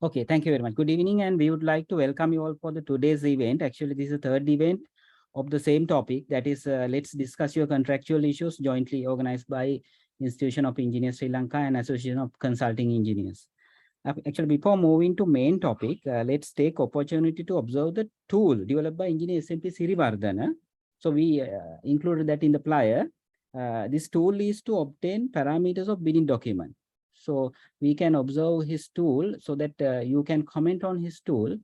Okay, thank you very much. Good evening, and we would like to welcome you all for the today's event. Actually, this is the third event of the same topic. That is, let's discuss your contractual issues jointly organized by Institution of Engineers Sri Lanka and Association of Consulting Engineers. Actually, before moving to main topic, let's take opportunity to observe the tool developed by engineer SMP Sirivardhana. So we included that in the flyer. This tool is to obtain parameters of bidding document. So we can observe his tool so that you can comment on his tool.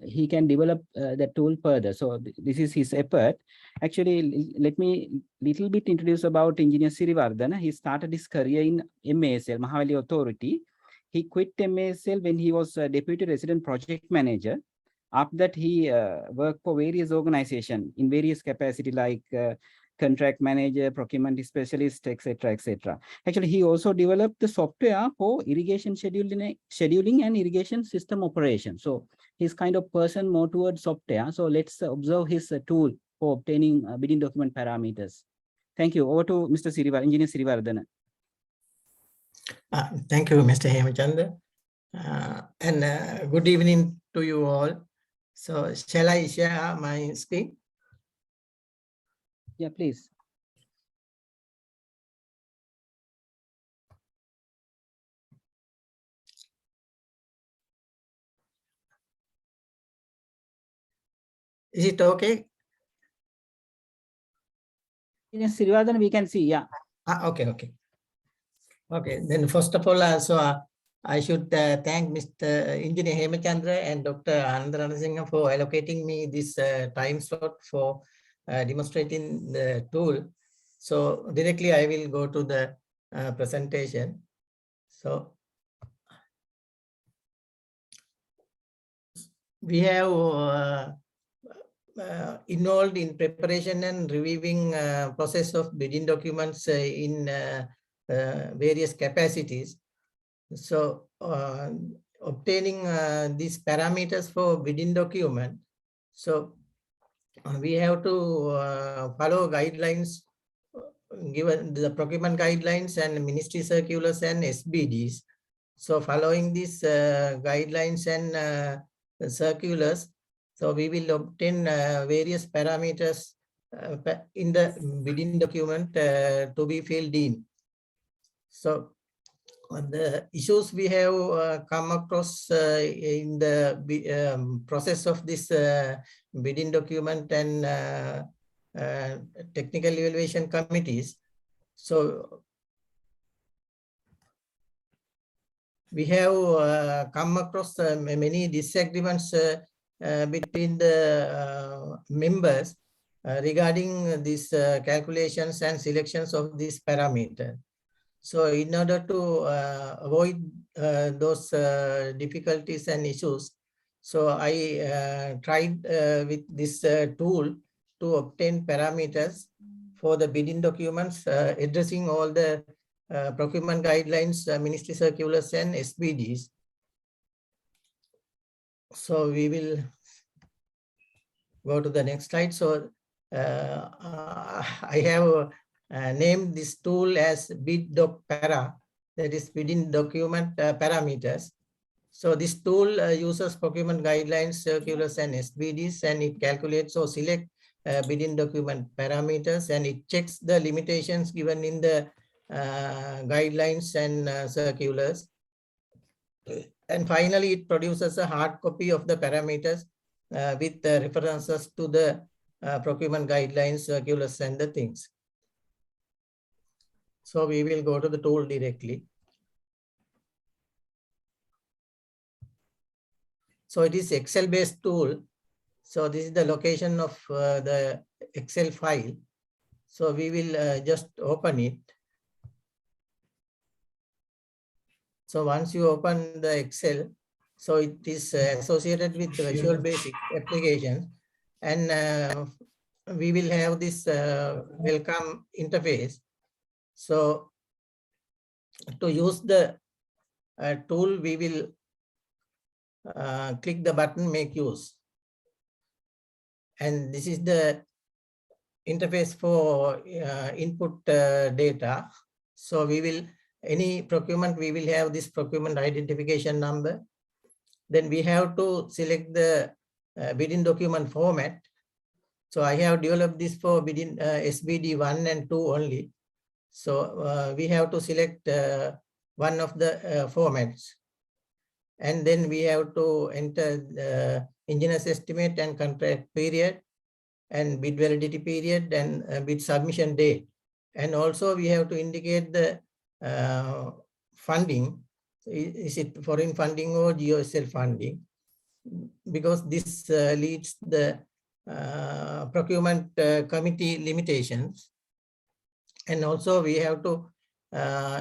He can develop the tool further. So this is his effort. Actually, let me little bit introduce about engineer Sirivardhana. He started his career in MASL, Mahavali Authority. He quit MASL when he was a deputy resident project manager. After that, he worked for various organizations in various capacity like contract manager, procurement specialist, etc., etc. Actually, he also developed the software for irrigation scheduling and irrigation system operation. So he's kind of person more towards software. So let's observe his tool for obtaining bidding document parameters. Thank you. Over to Mr. Engineer Sirivardhana. Thank you, Mr. Hemachandra. And good evening to you all. So shall I share my screen? Yeah, please. Is it okay? Yes, Sirivardhana, we can see, yeah. Okay. Then first of all, I should thank Mr. Engineer Hemachandra and Dr. Anandaranasinghe for allocating me this time slot for demonstrating the tool. So directly I will go to the presentation. So we have involved in preparation and reviewing process of bidding documents in various capacities. So obtaining these parameters for bidding document. So we have to follow guidelines given the procurement guidelines and ministry circulars and SBDs. So following these guidelines and circulars, so we will obtain various parameters in the bidding document to be filled in. So the issues we have come across in the process of this bidding document and technical evaluation committees. So we have come across many disagreements between the members regarding these calculations and selections of this parameter. So in order to avoid those difficulties and issues, so I tried with this tool to obtain parameters for the bidding documents addressing all the procurement guidelines, ministry circulars and SBDs. So we will go to the next slide. So I have named this tool as bid doc para, that is bidding document parameters. So this tool uses procurement guidelines, circulars and SBDs, and it calculates or select bidding document parameters, and it checks the limitations given in the guidelines and circulars. And finally, it produces a hard copy of the parameters with the references to the procurement guidelines, circulars and the things. So we will go to the tool directly. So it is Excel-based tool. So this is the location of the Excel file. So we will just open it. So once you open the Excel, so it is associated with the Visual Basic application, and we will have this welcome interface. So to use the tool, we will click the button Make Use. And this is the interface for input data. So we will, any procurement, we will have this procurement identification number. Then we have to select the bidding document format. So I have developed this for bidding SBD 1 and 2 only. So we have to select one of the formats. And then we have to enter the engineer's estimate and contract period and bid validity period and bid submission date. And also we have to indicate the funding. Is it foreign funding or GOSL funding? Because this leads the procurement committee limitations. And also we have to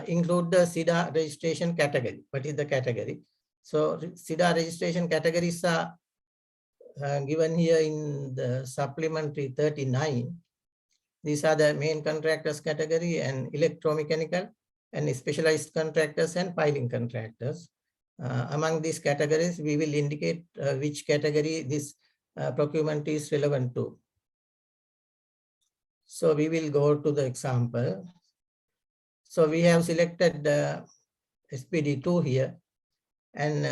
include the SIDA registration category. What is the category? So SIDA registration categories are given here in the supplementary 39. These are the main contractors category and electromechanical and specialized contractors and piling contractors. Among these categories, we will indicate which category this procurement is relevant to. So we will go to the example. So we have selected SPD2 here, and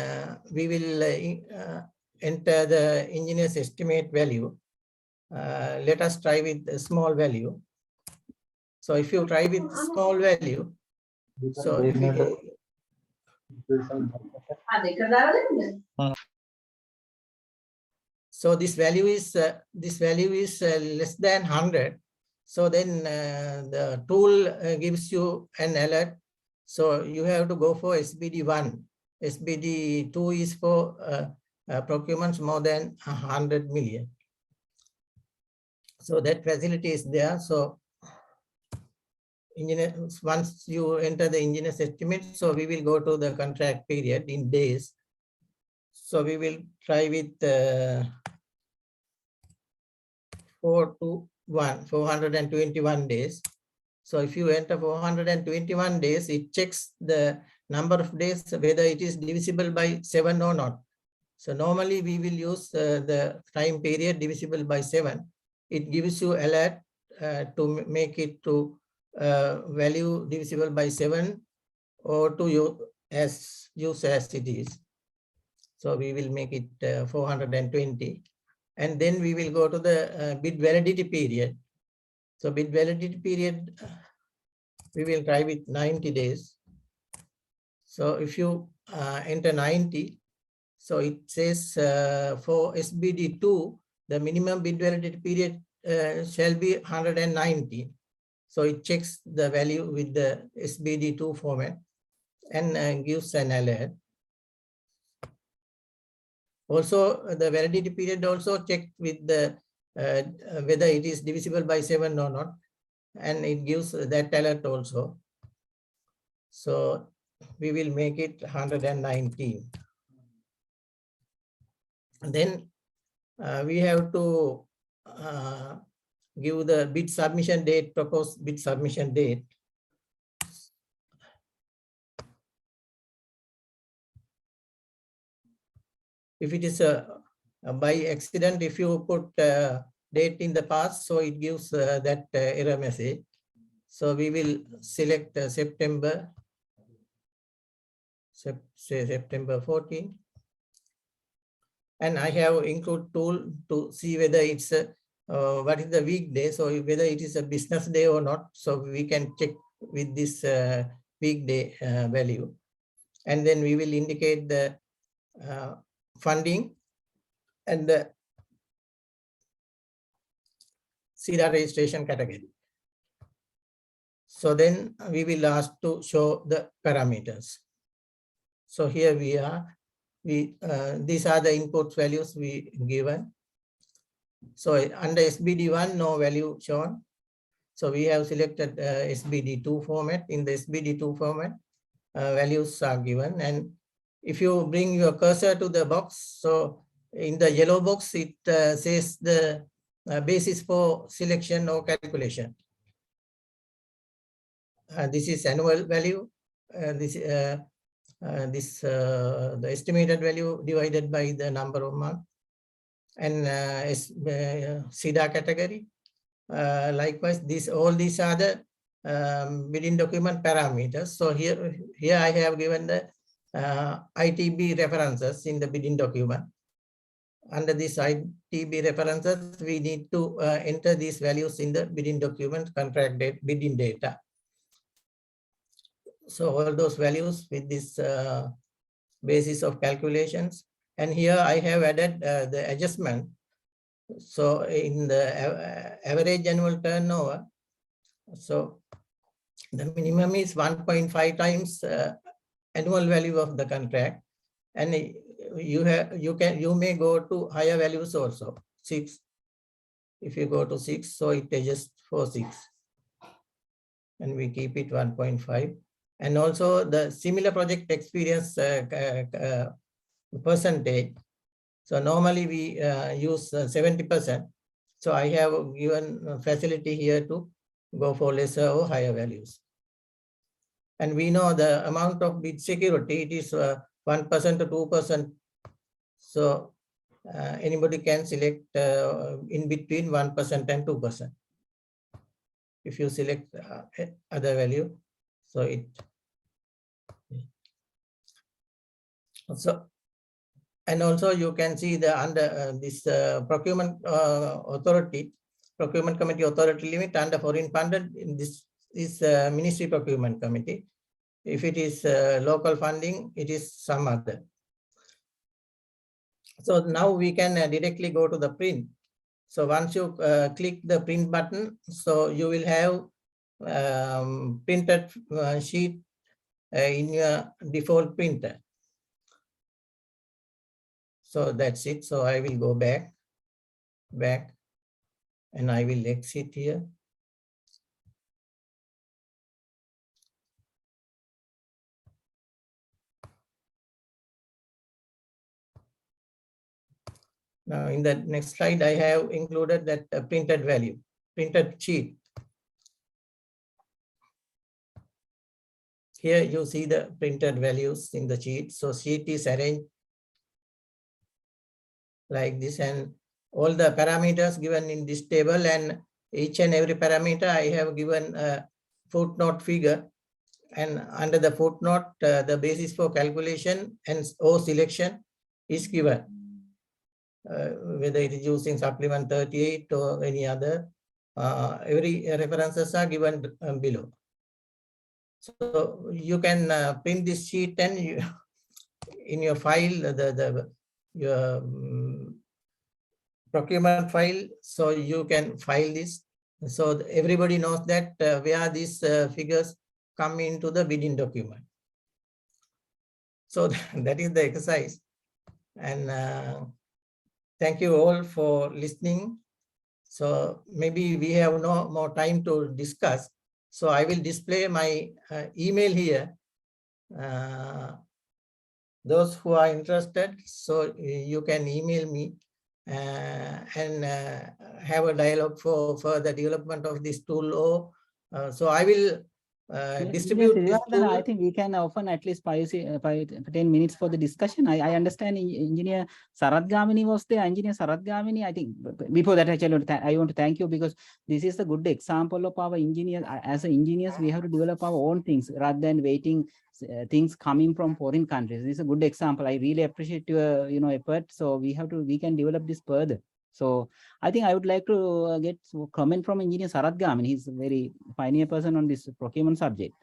we will enter the engineer's estimate value. Let us try with a small value. So if you try with small value, so if so this value is less than 100. So then the tool gives you an alert. So you have to go for SBD1. SBD2 is for procurements more than 100 million. So that facility is there. So engineer, once you enter the engineer's estimate, so we will go to the contract period in days. So we will try with 421 days. So if you enter 421 days, it checks the number of days, whether it is divisible by 7 or not. So normally we will use the time period divisible by 7. It gives you alert to make it to value divisible by 7 or to use as it is. So we will make it 420. And then we will go to the bid validity period. So bid validity period, we will try with 90 days. So if you enter 90, so it says for SBD2, the minimum bid validity period shall be 190. So it checks the value with the SBD2 format and gives an alert. Also, the validity period also checked with the whether it is divisible by 7 or not, and it gives that alert also. So we will make it 119. Then we have to give the bid submission date, proposed bid submission date. If it is by accident, if you put date in the past, so it gives that error message. So we will select September, say September 14. And I have include tool to see whether it's what is the weekday, so whether it is a business day or not. So we can check with this weekday value. And then we will indicate the funding and the SIDA registration category. So then we will ask to show the parameters. So here we are. These are the input values we given. So under SBD1, no value shown. So we have selected SBD2 format. In the SBD2 format, values are given. And if you bring your cursor to the box, so in the yellow box, it says the basis for selection or calculation. This is annual value. The estimated value divided by the number of months. And SIDA category. Likewise, all these are the bidding document parameters. So here I have given the ITB references in the bidding document. Under these ITB references, we need to enter these values in the bidding document contract date, bidding data. So all those values with this basis of calculations. And here I have added the adjustment. So in the average annual turnover, so the minimum is 1.5 times annual value of the contract, and you may go to higher values also. 6. If you go to 6, so it adjusts for 6, and we keep it 1.5. And also the similar project experience percentage. So normally we use 70%. So I have given facility here to go for lesser or higher values. And we know the amount of bid security, it is 1% to 2%. So anybody can select in between 1% and 2%. If you select other value, so it. So, and also you can see the under this procurement authority, procurement committee authority limit under foreign funded. In this is ministry procurement committee. If it is local funding, it is some other. So now we can directly go to the print. So once you click the print button, so you will have printed sheet in your default printer. So that's it. So I will go back, and I will exit here. Now in the next slide, I have included that printed value, printed sheet. Here you see the printed values in the sheet. So sheet is arranged like this, and all the parameters given in this table, and each and every parameter I have given a footnote figure, and under the footnote the basis for calculation and or selection is given, whether it is using supplement 38 or any other. Every references are given below. So you can print this sheet, and you, in your file, your procurement file, so you can file this. So everybody knows that where these figures come into the bidding document. So that is the exercise. And thank you all for listening. So maybe we have no more time to discuss. So I will display my email here. Those who are interested, so you can email me and have a dialogue for further development of this tool. Or so I will distribute this tool. I think we can often at least 10 minutes for the discussion. I understand Engineer Sarath Gamini was there. Engineer Sarath Gamini, I think before that, actually, I want to thank you, because this is a good example of our engineers. As engineers, we have to develop our own things rather than waiting things coming from foreign countries. This is a good example. I really appreciate your effort. So we can develop this further. So I think I would like to get a comment from Engineer Sarath Gamini. He's a very pioneer person on this procurement subject.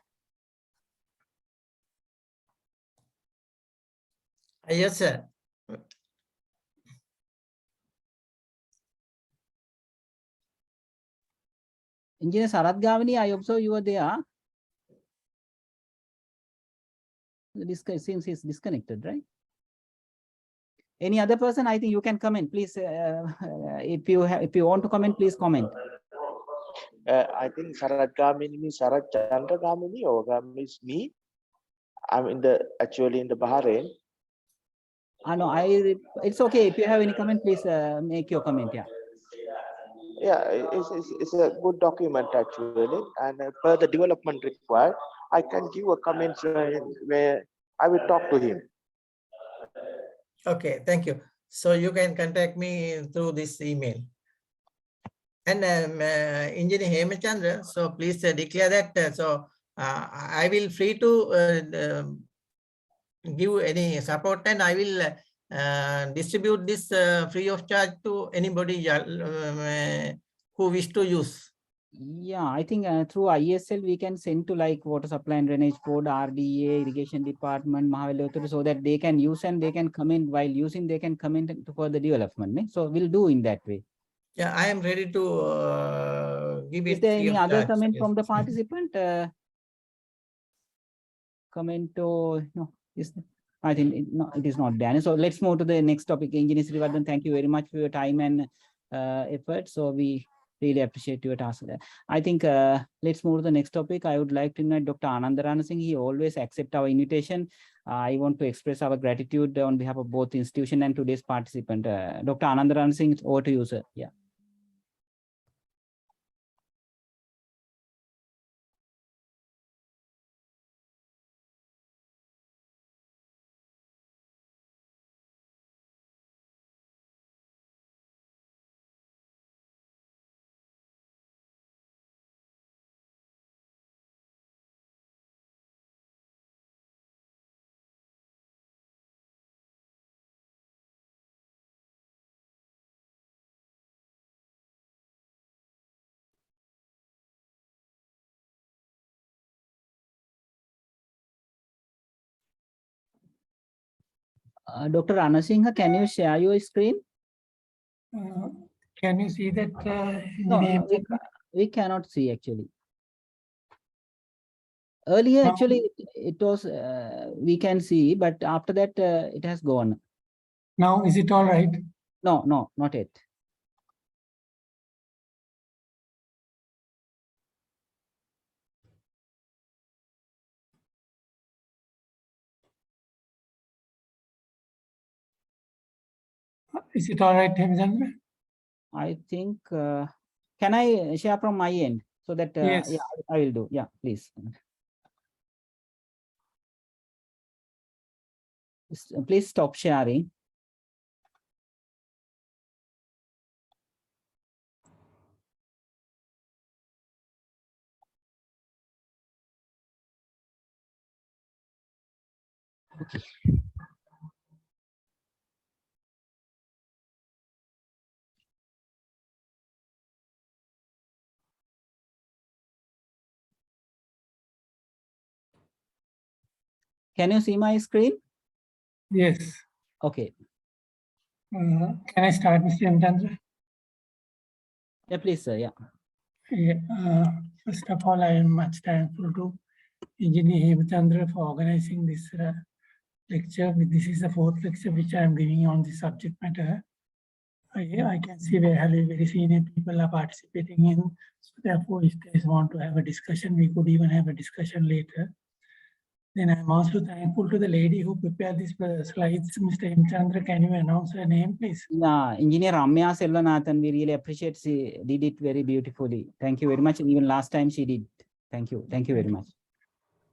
Yes, sir. Engineer Sarath Gamini, I observe you are there. Seems he's disconnected, right? Any other person? I think you can comment, please. If you want to comment, please comment. I think Sarath Gamini means Sarath Chandra Gamini, or Gamini is me. I'm actually in the Bahrain. No, it's okay. If you have any comment, please make your comment. Yeah. Yeah, it's a good document actually, and per the development required, I can give a comment where I will talk to him. Okay, thank you. So you can contact me through this email. And Engineer Hemachandra, so please declare that. So I will free to give any support, and I will distribute this free of charge to anybody who wish to use. Yeah, I think through ISL we can send to like Water Supply and Drainage Board, RDA, Irrigation Department, Mahavaloturu, so that they can use and they can comment while using, they can comment to further development. Ne? So we'll do in that way. Yeah, I am ready to give it. Is there free any of other charge. comment Yes. from the participant? Comment to no, is I think it is not done. So let's move to the next topic. Engineer Srivardhan, thank you very much for your time and effort. So we really appreciate your task there. I think let's move to the next topic. I would like to invite Dr. Anandarana Singh. He always accepts our invitation. I want to express our gratitude on behalf of both institution and today's participant. Dr. Anandarana Singh, over to you, sir. Yeah. Dr. Anasingha, can you share your screen? Can you see that? No, we cannot see actually. Earlier, No. actually, it was, we can see, but after that, it has gone. Now, is it all right? No, no, not yet. Is it all right, Hemchandra? I think, can I share from my end so that, Yes. yeah, I will do. Yeah, please. Please stop sharing. Okay. Can you see my screen? Yes. Okay. Can I start, Mr. Hemchandra? Yeah, please, sir. Yeah. Yeah. First of all, I am much thankful to Engineer Hemchandra for organizing this lecture. This is the fourth lecture which I am giving on this subject matter. I can see very senior people are participating in. So therefore, if they want to have a discussion, we could even have a discussion later. Then I'm also thankful to the lady who prepared these slides. Mr. Hemchandra, can you announce her name, please? Yeah, Engineer Ramya Selvanathan, we really appreciate she did it very beautifully. Thank you very much. Even last time she did. Thank you. Thank you very much.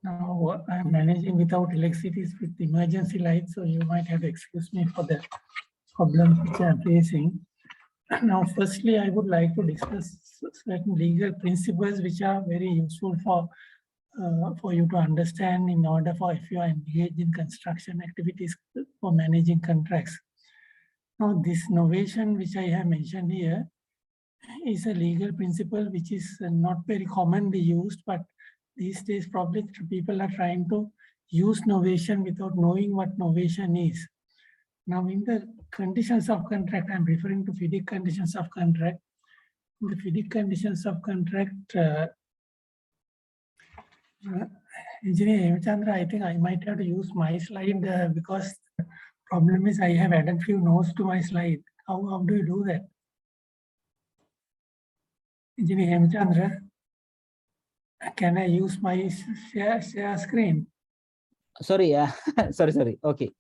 Now I'm managing without electricity with emergency lights, so you might have to excuse me for the problems which I'm facing. Now, firstly, I would like to discuss certain legal principles which are very useful for you to understand in order for if you are engaged in construction activities for managing contracts. Now, this novation which I have mentioned here is a legal principle which is not very commonly used, but these days probably people are trying to use novation without knowing what novation is. Now, in the conditions of contract, I'm referring to FIDIC conditions of contract. In the FIDIC conditions of contract, Engineer Hemchandra, I think I might have to use my slide because the problem is I have added few notes to my slide. How do you do that? Engineer Hemchandra, can I use my share screen? Sorry, sorry. Okay.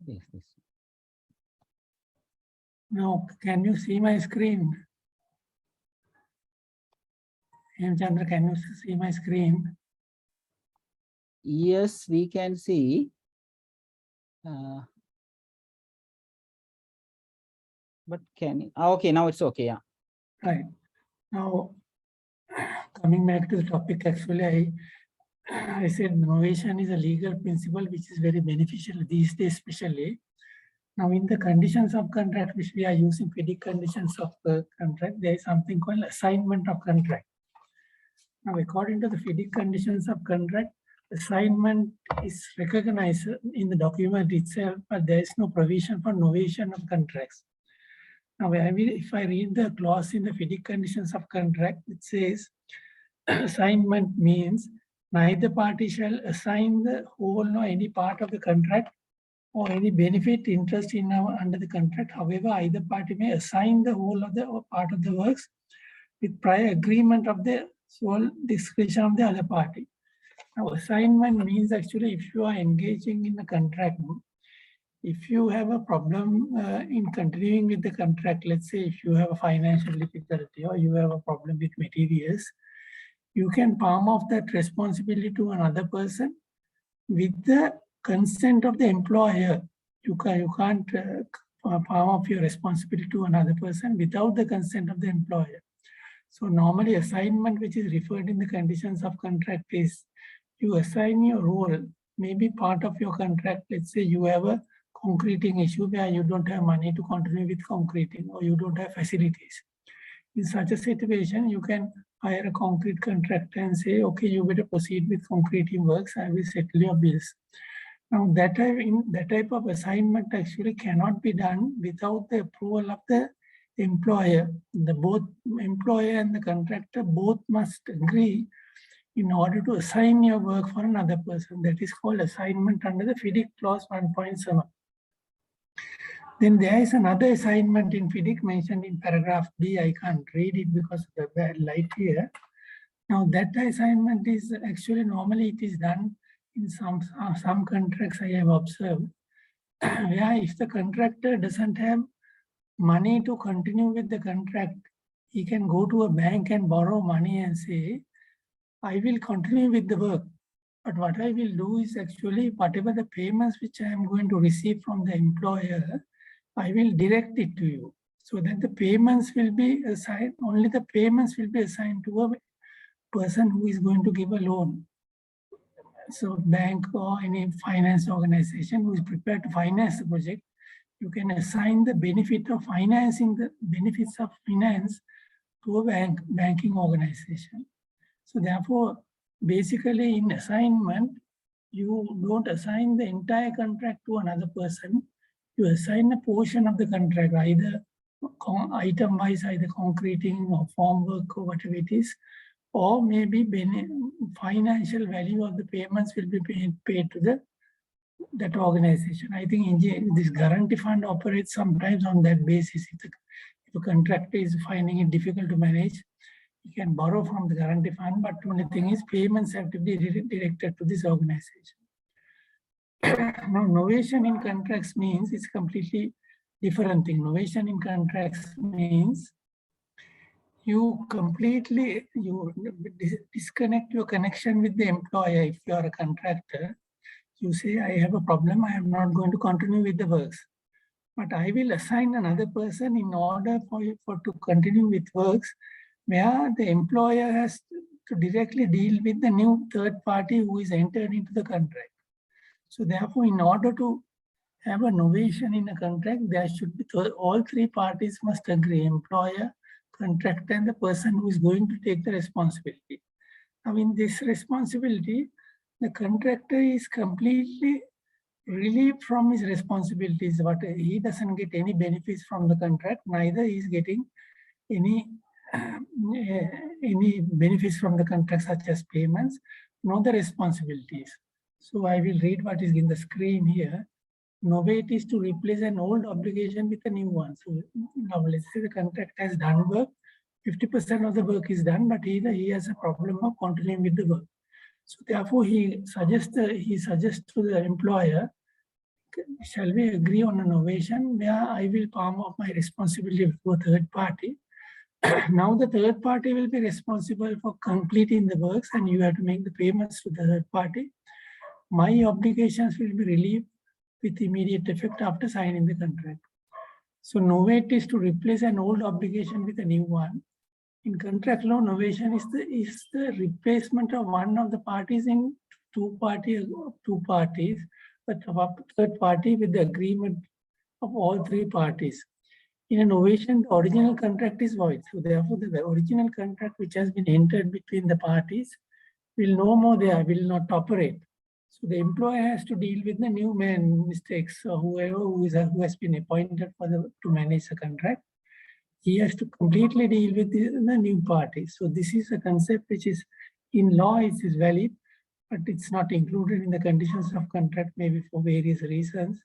Yes, yes. Now, can you see my screen? Hemchandra, can you see my screen? Yes, we can see. But can you, okay, now it's okay, yeah. Right. Now, coming back to the topic, actually, I said innovation is a legal principle which is very beneficial these days, especially. Now, in the conditions of contract, which we are using FIDIC conditions of contract, there is something called assignment of contract. Now, according to the FIDIC conditions of contract, assignment is recognized in the document itself, but there is no provision for novation of contracts. Now, if I read the clause in the FIDIC conditions of contract, it says assignment means neither party shall assign the whole nor any part of the contract or any benefit interest in under the contract. However, either party may assign the whole of the or part of the works with prior agreement of the sole discretion of the other party. Now, assignment means actually if you are engaging in a contract, if you have a problem in continuing with the contract, let's say if you have a financial difficulty or you have a problem with materials, you can palm off that responsibility to another person with the consent of the employer. You can't palm off your responsibility to another person without the consent of the employer. So normally assignment, which is referred in the conditions of contract, is you assign your role, maybe part of your contract. Let's say you have a concreting issue where you don't have money to continue with concreting or you don't have facilities. In such a situation, you can hire a concrete contractor and say, okay, you better proceed with concreting works, I will settle your bills. Now that type of assignment actually cannot be done without the approval of the employer. The both employer and the contractor both must agree in order to assign your work for another person. That is called assignment under the FIDIC clause 1.7. Then there is another assignment in FIDIC mentioned in paragraph B. I can't read it because of the bad light here. Now that assignment is actually normally it is done in some contracts I have observed, where if the contractor doesn't have money to continue with the contract, he can go to a bank and borrow money and say, I will continue with the work. But what I will do is actually whatever the payments which I am going to receive from the employer, I will direct it to you so that the payments will be assigned, only the payments will be assigned to a person who is going to give a loan. So bank or any finance organization who is prepared to finance the project, you can assign the benefit of financing, the benefits of finance to a banking organization. So therefore, basically in assignment, you don't assign the entire contract to another person. You assign a portion of the contract, either item-wise, either concreting or form work or whatever it is, or maybe financial value of the payments will be paid to that organization. I think this guarantee fund operates sometimes on that basis. If a contractor is finding it difficult to manage, you can borrow from the guarantee fund, but the only thing is payments have to be directed to this organization. Now, novation in contracts means it's completely different thing. Novation in contracts means you completely disconnect your connection with the employer. If you are a contractor, you say, I have a problem, I am not going to continue with the works, but I will assign another person in order to continue with works, where the employer has to directly deal with the new third party who is entered into the contract. So therefore, in order to have a novation in a contract, there should be all three parties must agree: employer, contractor, and the person who is going to take the responsibility. Now, in this responsibility, the contractor is completely relieved from his responsibilities, but he doesn't get any benefits from the contract, neither he is getting any benefits from the contract, such as payments, nor the responsibilities. So I will read what is in the screen here. Novate is to replace an old obligation with a new one. So now let's say the contract has done work, 50% of the work is done, but either he has a problem of continuing with the work. So therefore he suggests to the employer, shall we agree on a novation where I will palm off my responsibility to a third party. Now the third party will be responsible for completing the works and you have to make the payments to the third party. my obligations will be relieved with immediate effect after signing the contract. So novate is to replace an old obligation with a new one. In contract law, novation is the replacement of one of the parties in two parties, but of a third party with the agreement of all three parties. In a novation, the original contract is void. So therefore, the original contract which has been entered between the parties will no more there, will not operate. So the employer has to deal with the new man, mistakes, or whoever who has been appointed to manage the contract. He has to completely deal with the new party. So this is a concept which is in law, it is valid, but it's not included in the conditions of contract, maybe for various reasons.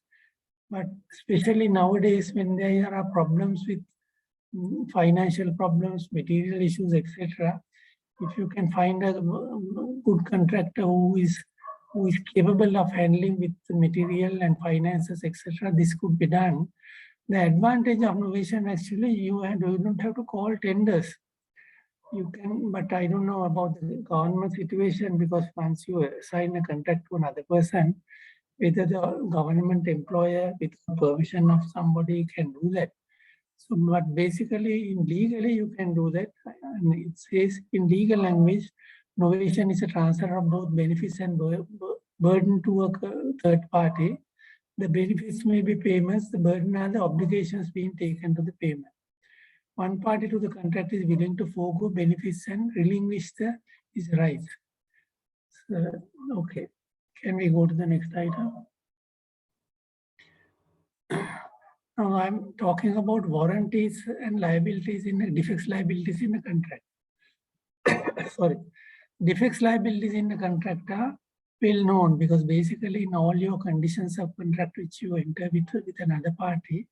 But especially nowadays when there are problems with financial problems, material issues, etc., if you can find a good contractor who is capable of handling with the material and finances, etc., this could be done. The advantage of novation, actually, you don't have to call tenders. You can, but I don't know about the government situation, because once you sign a contract to another person, whether the government employer with permission of somebody can do that. So, but basically, legally, you can do that. And it says in legal language, novation is a transfer of both benefits and burden to a third party. The benefits may be payments, the burden are the obligations being taken to the payment. One party to the contract is willing to forego benefits and relinquish his rights. So, okay, can we go to the next item? Now I'm talking about warranties and liabilities in the defects liabilities in the contract. Sorry, defects liabilities in the contract are well known, because basically in all your conditions of contract which you enter with another party,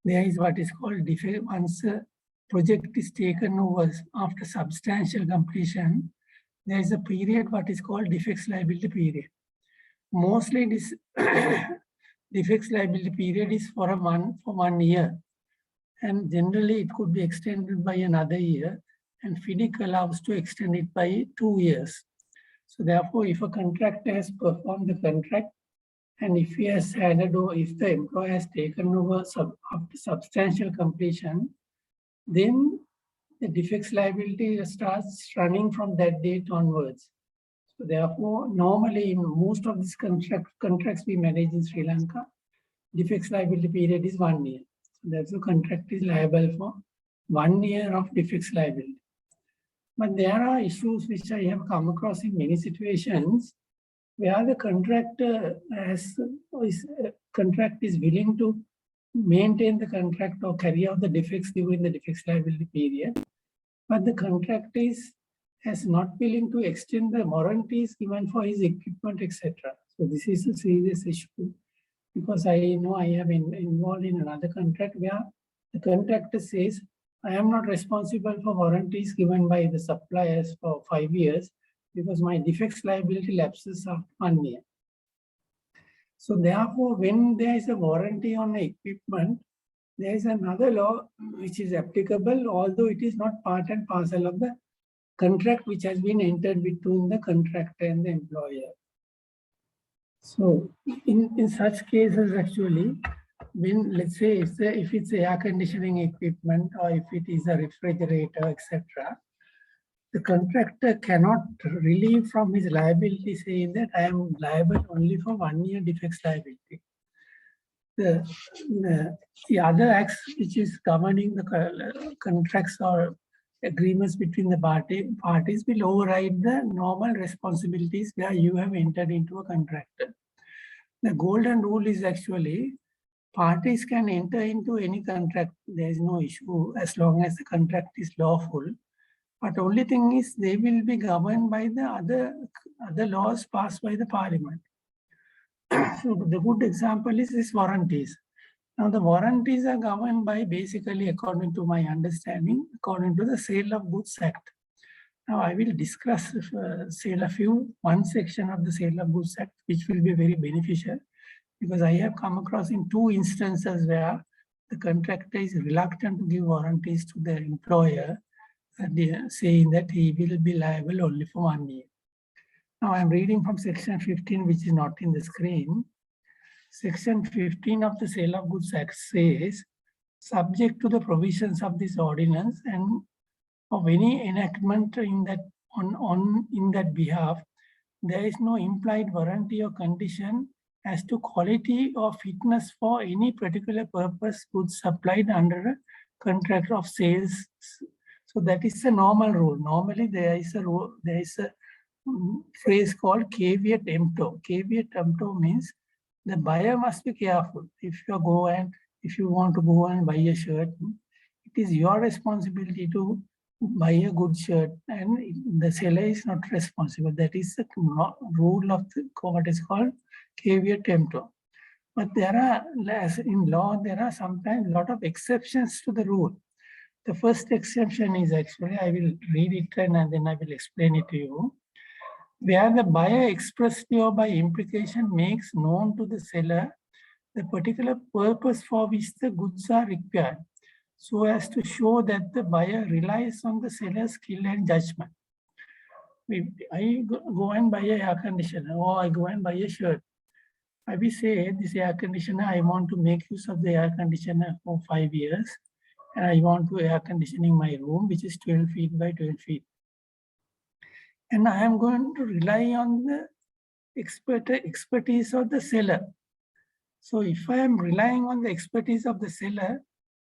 there is what is called defect. Once a project is taken over after substantial completion, there is a period what is called defects liability period. Mostly this defects liability period is for 1 year, and generally it could be extended by another year, and FIDIC allows to extend it by 2 years. So therefore, if a contractor has performed the contract, and if he has handed over, if the employer has taken over after substantial completion, then the defects liability starts running from that date onwards. So therefore, normally in most of these contracts we manage in Sri Lanka, defects liability period is 1 year. So therefore, contract is liable for 1 year of defects liability. But there are issues which I have come across in many situations where the contractor is willing to maintain the contract or carry out the defects during the defects liability period, but the contractor is not willing to extend the warranties given for his equipment, etc. So this is a serious issue, because I know I have been involved in another contract where the contractor says, I am not responsible for warranties given by the suppliers for 5 years, because my defects liability lapses after 1 year. So therefore, when there is a warranty on the equipment, there is another law which is applicable, although it is not part and parcel of the contract which has been entered between the contractor and the employer. So in such cases, actually, when, let's say, if it's air conditioning equipment, or if it is a refrigerator, etc., the contractor cannot relieve from his liability, saying that I am liable only for 1 year defects liability. The other acts which is governing the contracts or agreements between the parties will override the normal responsibilities where you have entered into a contract. The golden rule is actually parties can enter into any contract. There is no issue as long as the contract is lawful. But only thing is they will be governed by the other laws passed by the parliament. So the good example is this warranties. Now the warranties are governed by, basically, according to my understanding, according to the Sale of Goods Act. Now I will discuss one section of the Sale of Goods Act, which will be very beneficial, because I have come across in 2 instances where the contractor is reluctant to give warranties to the employer, saying that he will be liable only for 1 year. Now I'm reading from section 15, which is not in the screen. Section 15 of the Sale of Goods Act says, subject to the provisions of this ordinance and of any enactment in that in that behalf, there is no implied warranty or condition as to quality or fitness for any particular purpose goods supplied under a contract of sales. So that is a normal rule. Normally there is a rule, there is a phrase called caveat emptor. Caveat emptor means the buyer must be careful. If you want to go and buy a shirt, it is your responsibility to buy a good shirt, and the seller is not responsible. That is the rule of what is called caveat emptor. But there are, as in law, there are sometimes a lot of exceptions to the rule. The first exception is actually, I will read it and then I will explain it to you. Where the buyer expressly or by implication makes known to the seller the particular purpose for which the goods are required, so as to show that the buyer relies on the seller's skill and judgment. I go and buy an air conditioner, or I go and buy a shirt. I will say, this air conditioner, I want to make use of the air conditioner for 5 years, and I want to air conditioning my room, which is 12 feet by 12 feet. And I am going to rely on the expertise of the seller. So if I am relying on the expertise of the seller,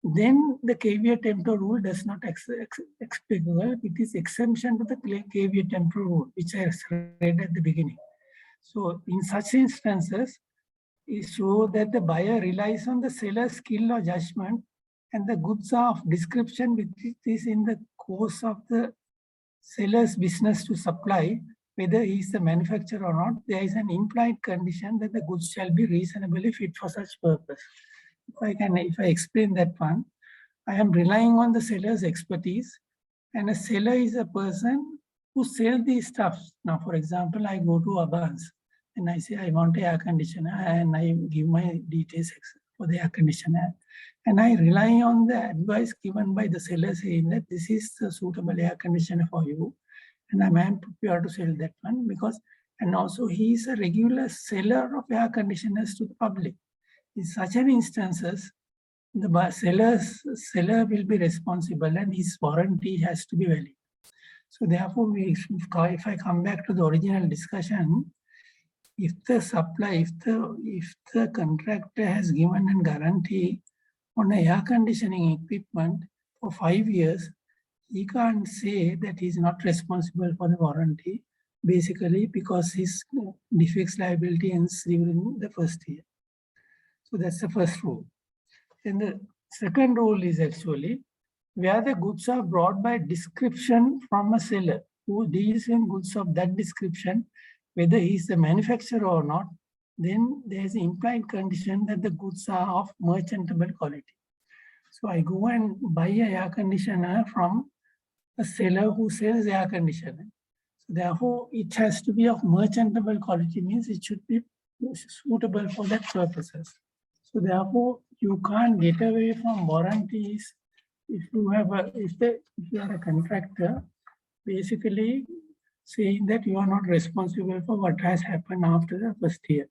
then the caveat emptor rule does not applicable. It is exemption to the caveat emptor rule, which I read at the beginning. So in such instances, it shows that the buyer relies on the seller's skill or judgment, and the goods are of description which is in the course of the seller's business to supply, whether he is the manufacturer or not. There is an implied condition that the goods shall be reasonably fit for such purpose. If I explain that one, I am relying on the seller's expertise, and a seller is a person who sells these stuffs. Now, for example, I go to Abans and I say, I want an air conditioner, and I give my details for the air conditioner. And I rely on the advice given by the seller saying that this is the suitable air conditioner for you. And I am prepared to sell that one because, and also he is a regular seller of air conditioners to the public. In such an instances, the seller will be responsible and his warranty has to be valid. So therefore, if I come back to the original discussion, if the contractor has given a guarantee on air conditioning equipment for 5 years, he can't say that he's not responsible for the warranty, basically because his defects liability ends during the first year. So that's the first rule. And the second rule is actually where the goods are brought by description from a seller who deals in goods of that description, whether he is the manufacturer or not, then there is an implied condition that the goods are of merchantable quality. So I go and buy an air conditioner from a seller who sells air conditioner. So therefore, it has to be of merchantable quality, means it should be suitable for that purposes. So therefore, you can't get away from warranties if you are a contractor, basically saying that you are not responsible for what has happened after the first year.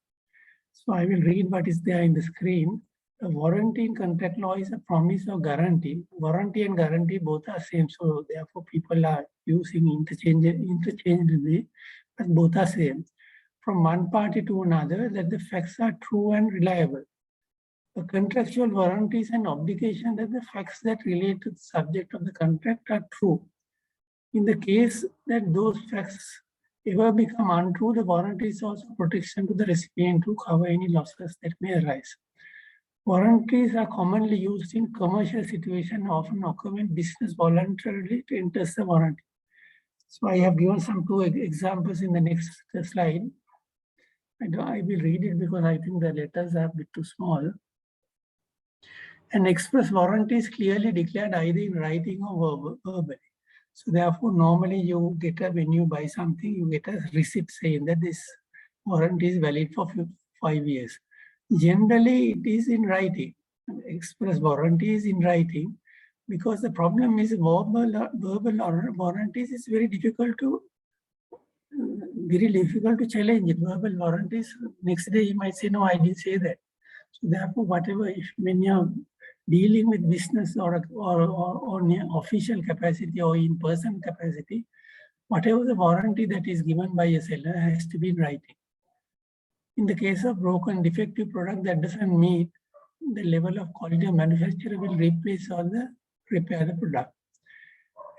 So I will read what is there in the screen. A warranty in contract law is a promise or guarantee. Warranty and guarantee both are same, so therefore people are using interchangeably, but both are same. From one party to another, that the facts are true and reliable. A contractual warranty is an obligation that the facts that relate to the subject of the contract are true. In the case that those facts ever become untrue, the warranty is also protection to the recipient to cover any losses that may arise. Warranties are commonly used in commercial situations, often occur when business voluntarily enters the warranty. So I have given some two examples in the next slide. I will read it because I think the letters are a bit too small. An express warranty is clearly declared either in writing or verbally. So therefore, normally you get when you buy something, you get a receipt saying that this warranty is valid for 5 years. Generally, it is in writing. Express warranty is in writing because the problem is verbal warranties is very difficult to very difficult to challenge it. Verbal warranties, next day he might say, no, I didn't say that. So therefore, whatever, when you're dealing with business or in official capacity or in person capacity, whatever the warranty that is given by a seller has to be in writing. In the case of broken defective product that doesn't meet the level of quality of manufacturer will replace or repair the product.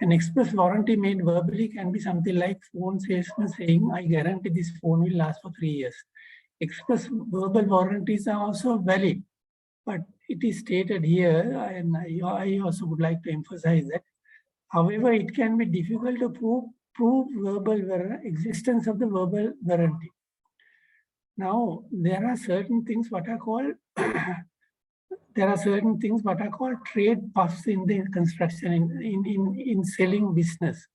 An express warranty made verbally can be something like phone salesman saying, I guarantee this phone will last for 3 years. Express verbal warranties are also valid, but it is stated here, and I also would like to emphasize that. However, it can be difficult to prove existence of the verbal warranty. Now, there are certain things what are called trade puffs in the construction, in selling business.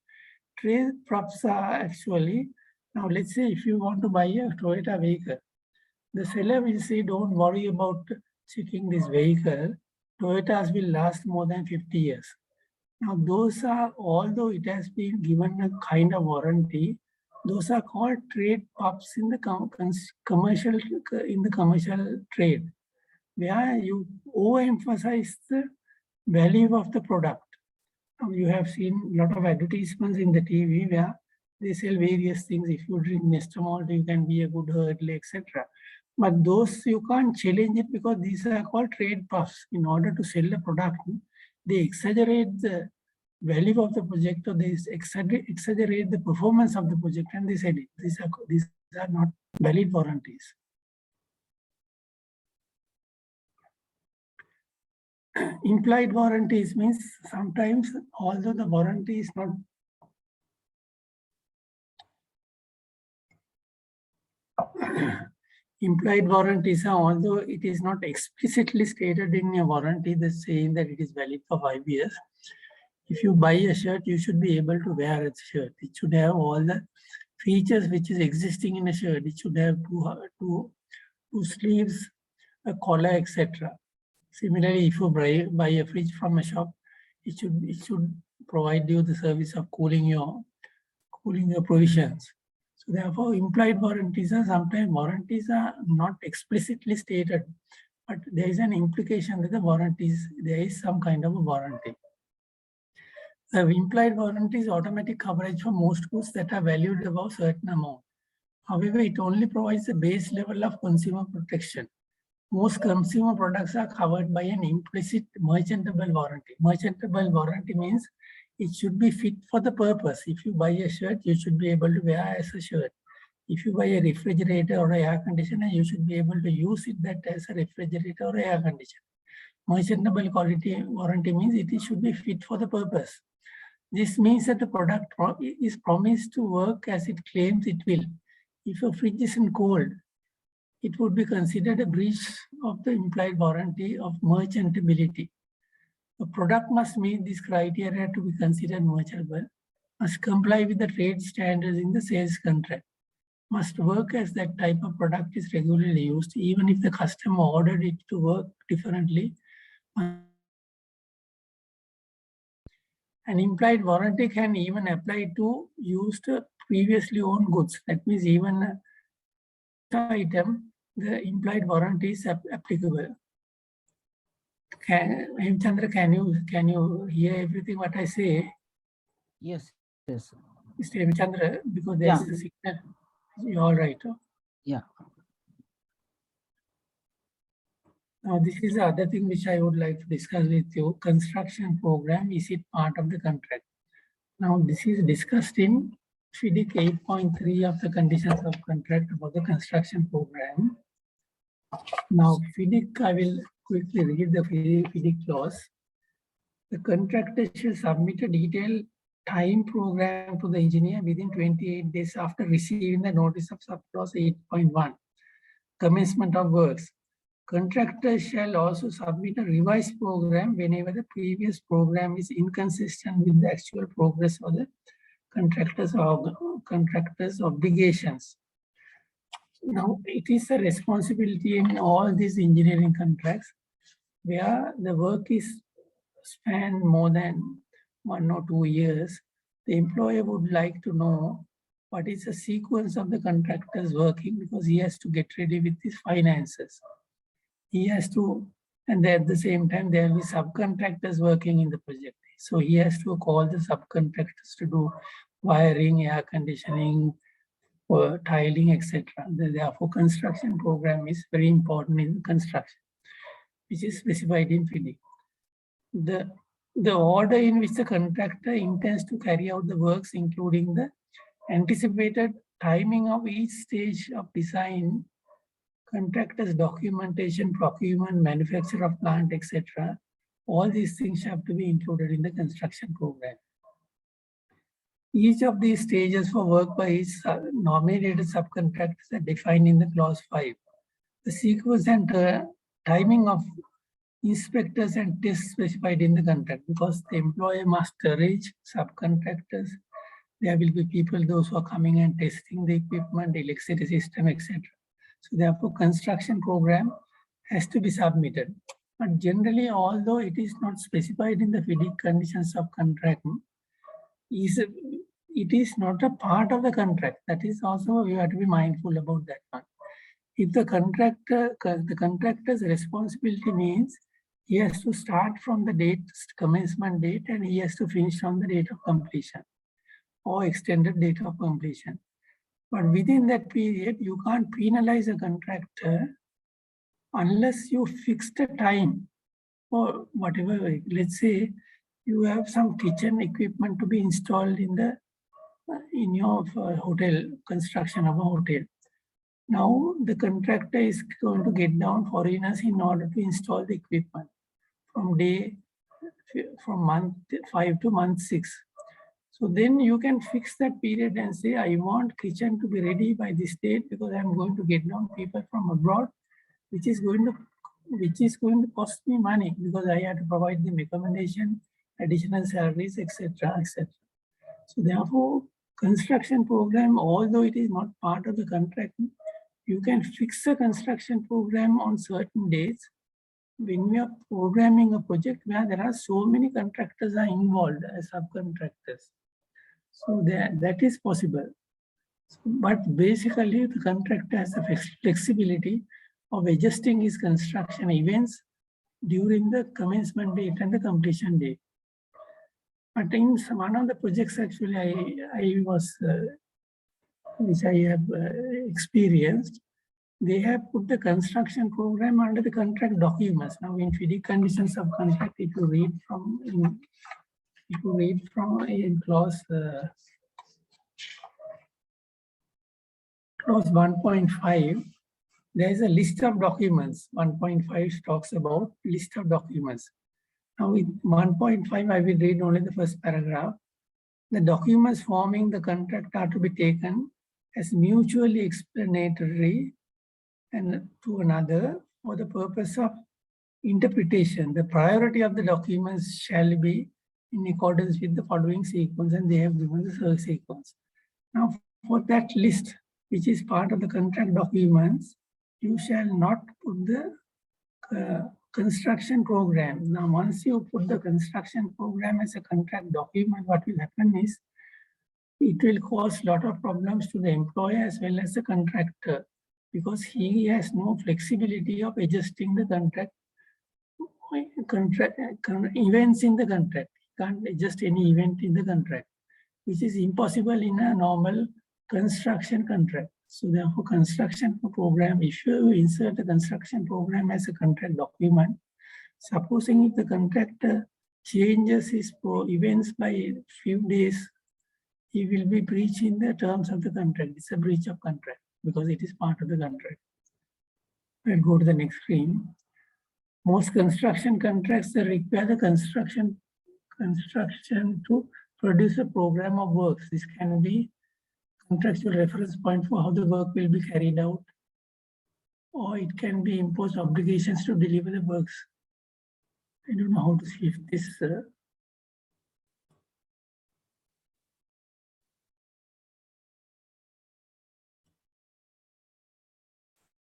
Trade puffs are actually, now let's say if you want to buy a Toyota vehicle, the seller will say, don't worry about checking this vehicle. Toyotas will last more than 50 years. Now those are, although it has been given a kind of warranty, those are called trade puffs in the commercial trade, where you overemphasize the value of the product. Now, you have seen a lot of advertisements in the TV where they sell various things. If you drink Nestamol, you can be a good hurdle, etc. But those you can't challenge it because these are called trade puffs. In order to sell a product, they exaggerate the value of the project, or they exaggerate the performance of the project, and they said it. These are not valid warranties. Implied warranties means sometimes, although the warranty is not implied warranties are, although it is not explicitly stated in a warranty that's saying that it is valid for 5 years. If you buy a shirt, you should be able to wear a shirt. It should have all the features which is existing in a shirt. It should have two sleeves, a collar, etc. Similarly, if you buy a fridge from a shop, it should provide you the service of cooling your provisions. So therefore, implied warranties are sometimes warranties are not explicitly stated, but there is an implication that there is some kind of a warranty. The implied warranty is automatic coverage for most goods that are valued above a certain amount. However, it only provides a base level of consumer protection. Most consumer products are covered by an implicit merchantable warranty. Merchantable warranty means it should be fit for the purpose. If you buy a shirt, you should be able to wear as a shirt. If you buy a refrigerator or an air conditioner, you should be able to use that as a refrigerator or air conditioner. Merchantable quality warranty means it should be fit for the purpose. This means that the product is promised to work as it claims it will. If a fridge isn't cold, it would be considered a breach of the implied warranty of merchantability. The product must meet this criteria to be considered merchantable, must comply with the trade standards in the sales contract, must work as that type of product is regularly used, even if the customer ordered it to work differently. An implied warranty can even apply to used previously owned goods. That means even item, the implied warranty is applicable. Chandra, can you hear everything what I say? Yes. Mr. Chandra, because there's a signal. You're all right. Huh? Yeah. Now, this is the other thing which I would like to discuss with you. Construction program, is it part of the contract? Now, this is discussed in FIDIC 8.3 of the conditions of contract about the construction program. Now, FIDIC, I will quickly read the FIDIC clause. The contractor shall submit a detailed time program to the engineer within 28 days after receiving the notice of subclause 8.1, commencement of works. Contractor shall also submit a revised program whenever the previous program is inconsistent with the actual progress of the contractor's obligations. Now, it is a responsibility in all these engineering contracts where the work is spanned more than 1 or 2 years. The employer would like to know what is the sequence of the contractors working, because he has to get ready with his finances. He has to, and at the same time, there will be subcontractors working in the project. So he has to call the subcontractors to do wiring, air conditioning, or tiling, etc. Therefore, construction program is very important in construction, which is specified in FIDIC. The order in which the contractor intends to carry out the works, including the anticipated timing of each stage of design, contractor's documentation, procurement, manufacture of plant, etc. All these things have to be included in the construction program. Each of these stages for work by each nominated subcontractors are defined in the clause 5. The sequence and timing of inspectors and tests specified in the contract, because the employer must arrange subcontractors. There will be people, those who are coming and testing the equipment, electricity system, etc. So therefore, construction program has to be submitted. But generally, although it is not specified in the FIDIC conditions of contract, it is not a part of the contract. That is also, you have to be mindful about that one. If the contractor's responsibility means he has to start from the date, commencement date, and he has to finish on the date of completion or extended date of completion. But within that period, you can't penalize a contractor unless you fix the time or whatever. Let's say you have some kitchen equipment to be installed in your hotel, construction of a hotel. Now the contractor is going to get down foreigners in order to install the equipment from month 5 to month 6. So then you can fix that period and say, I want kitchen to be ready by this date because I'm going to get down people from abroad, which is going to cost me money because I have to provide them accommodation, additional salaries, etc., etc. So therefore, construction program, although it is not part of the contract, you can fix a construction program on certain dates when we are programming a project where there are so many contractors are involved as subcontractors. So that is possible. But basically, the contractor has the flexibility of adjusting his construction events during the commencement date and the completion date. But in one of the projects, actually, which I have experienced, they have put the construction program under the contract documents. Now, in FIDIC conditions of contract, if you read from in clause 1.5, there is a list of documents. 1.5 talks about list of documents. Now, with 1.5, I will read only the first paragraph. The documents forming the contract are to be taken as mutually explanatory and to another for the purpose of interpretation. The priority of the documents shall be in accordance with the following sequence, and they have given the sequence. Now, for that list, which is part of the contract documents, you shall not put the construction program. Now, once you put the construction program as a contract document, what will happen is it will cause a lot of problems to the employer as well as the contractor, because he has no flexibility of adjusting the contract events in the contract. He can't adjust any event in the contract, which is impossible in a normal construction contract. So therefore, construction program, if you insert a construction program as a contract document, supposing if the contractor changes his events by a few days, he will be breaching the terms of the contract. It's a breach of contract because it is part of the contract. We'll go to the next screen. Most construction contracts that require the construction to produce a program of works. This can be contractual reference point for how the work will be carried out, or it can be imposed obligations to deliver the works. I don't know how to see if this.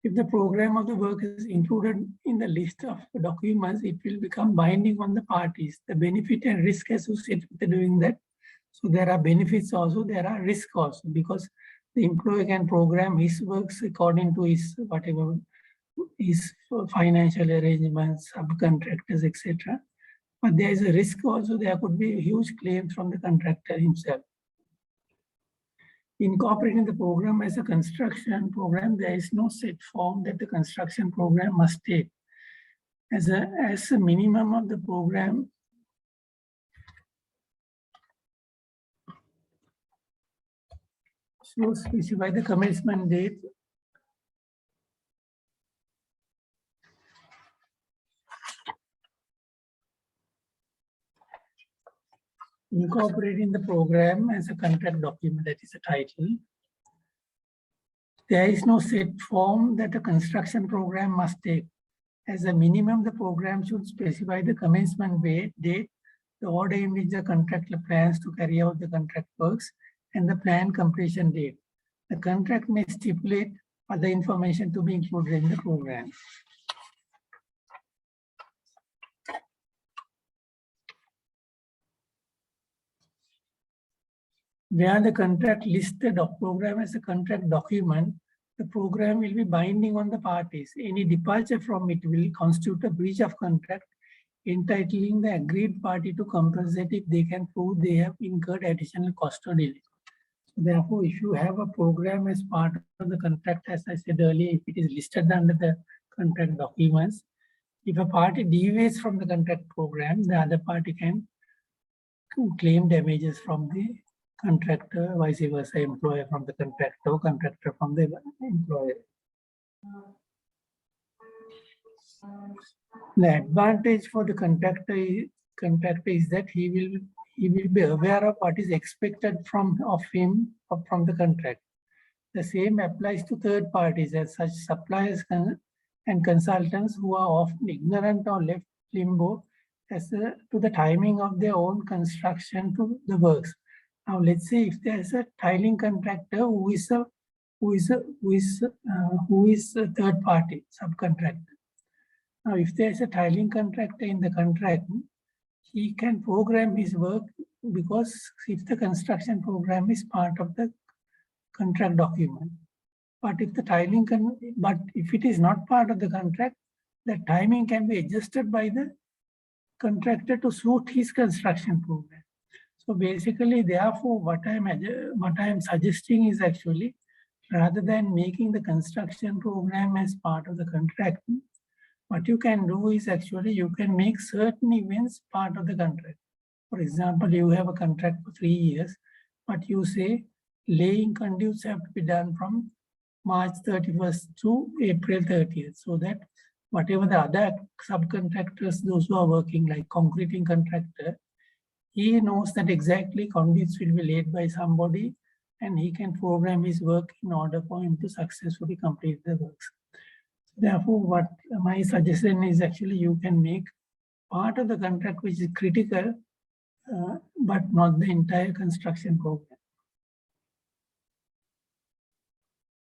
If the program of the work is included in the list of documents, it will become binding on the parties. The benefit and risk associated with doing that So there are benefits also, there are risks also, because the employee can program his works according to his whatever his financial arrangements, subcontractors, etc. But there is a risk also, there could be a huge claim from the contractor himself. Incorporating the program as a construction program, there is no set form that the construction program must take. As a minimum of the program, so specify the commencement date, incorporating the program as a contract document, that is a title. There is no set form that a construction program must take. As a minimum, the program should specify the commencement date, the order in which the contractor plans to carry out the contract works, and the planned completion date. The contract may stipulate other information to be included in the program. Where the contract listed of program as a contract document, the program will be binding on the parties. Any departure from it will constitute a breach of contract, entitling the agreed party to compensate if they can prove they have incurred additional cost or delay. Therefore, if you have a program as part of the contract, as I said earlier, if it is listed under the contract documents, if a party deviates from the contract program, the other party can claim damages from the contractor, vice versa, employer from the contractor, contractor from the employer. The advantage for the contractor is that he will be aware of what is expected from the contract. The same applies to third parties, as such suppliers and consultants who are often ignorant or left limbo as to the timing of their own construction to the works. Now, let's say if there is a tiling contractor who is a third party subcontractor. Now, if there is a tiling contractor in the contract, he can program his work, because if the construction program is part of the contract document. But if if it is not part of the contract, the timing can be adjusted by the contractor to suit his construction program. So basically, therefore, what I am suggesting is actually, rather than making the construction program as part of the contract, what you can do is actually you can make certain events part of the contract. For example, you have a contract for 3 years, but you say laying conduits have to be done from March 31st to April 30th, so that whatever the other subcontractors, those who are working like concreting contractor, he knows that exactly conduits will be laid by somebody, and he can program his work in order for him to successfully complete the works. Therefore, what my suggestion is actually you can make part of the contract which is critical, but not the entire construction program.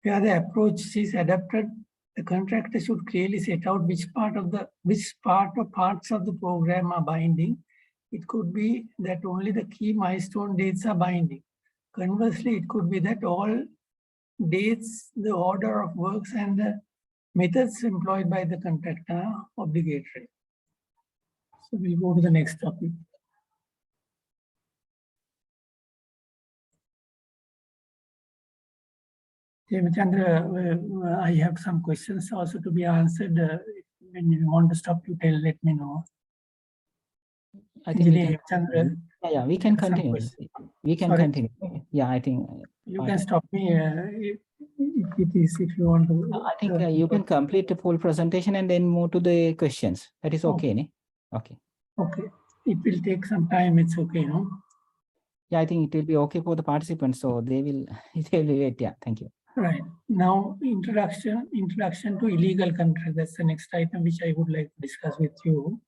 Where the approach is adapted, the contractor should clearly set out which part or parts of the program are binding. It could be that only the key milestone dates are binding. Conversely, it could be that all dates, the order of works, and the methods employed by the contractor are obligatory. So we'll go to the next topic. Chandra, I have some questions also to be answered. When you want to stop, you can let me know. I think we can, yeah, we can continue. We can continue. Yeah, I think you can stop me if you want to. I think you can complete the full presentation and then move to the questions. That is okay, ne? Okay. Okay. It will take some time. It's okay, no? Yeah, I think it will be okay for the participants, so they will wait. Yeah, thank you. Right. Now, introduction to illegal contract. That's the next item which I would like to discuss with you.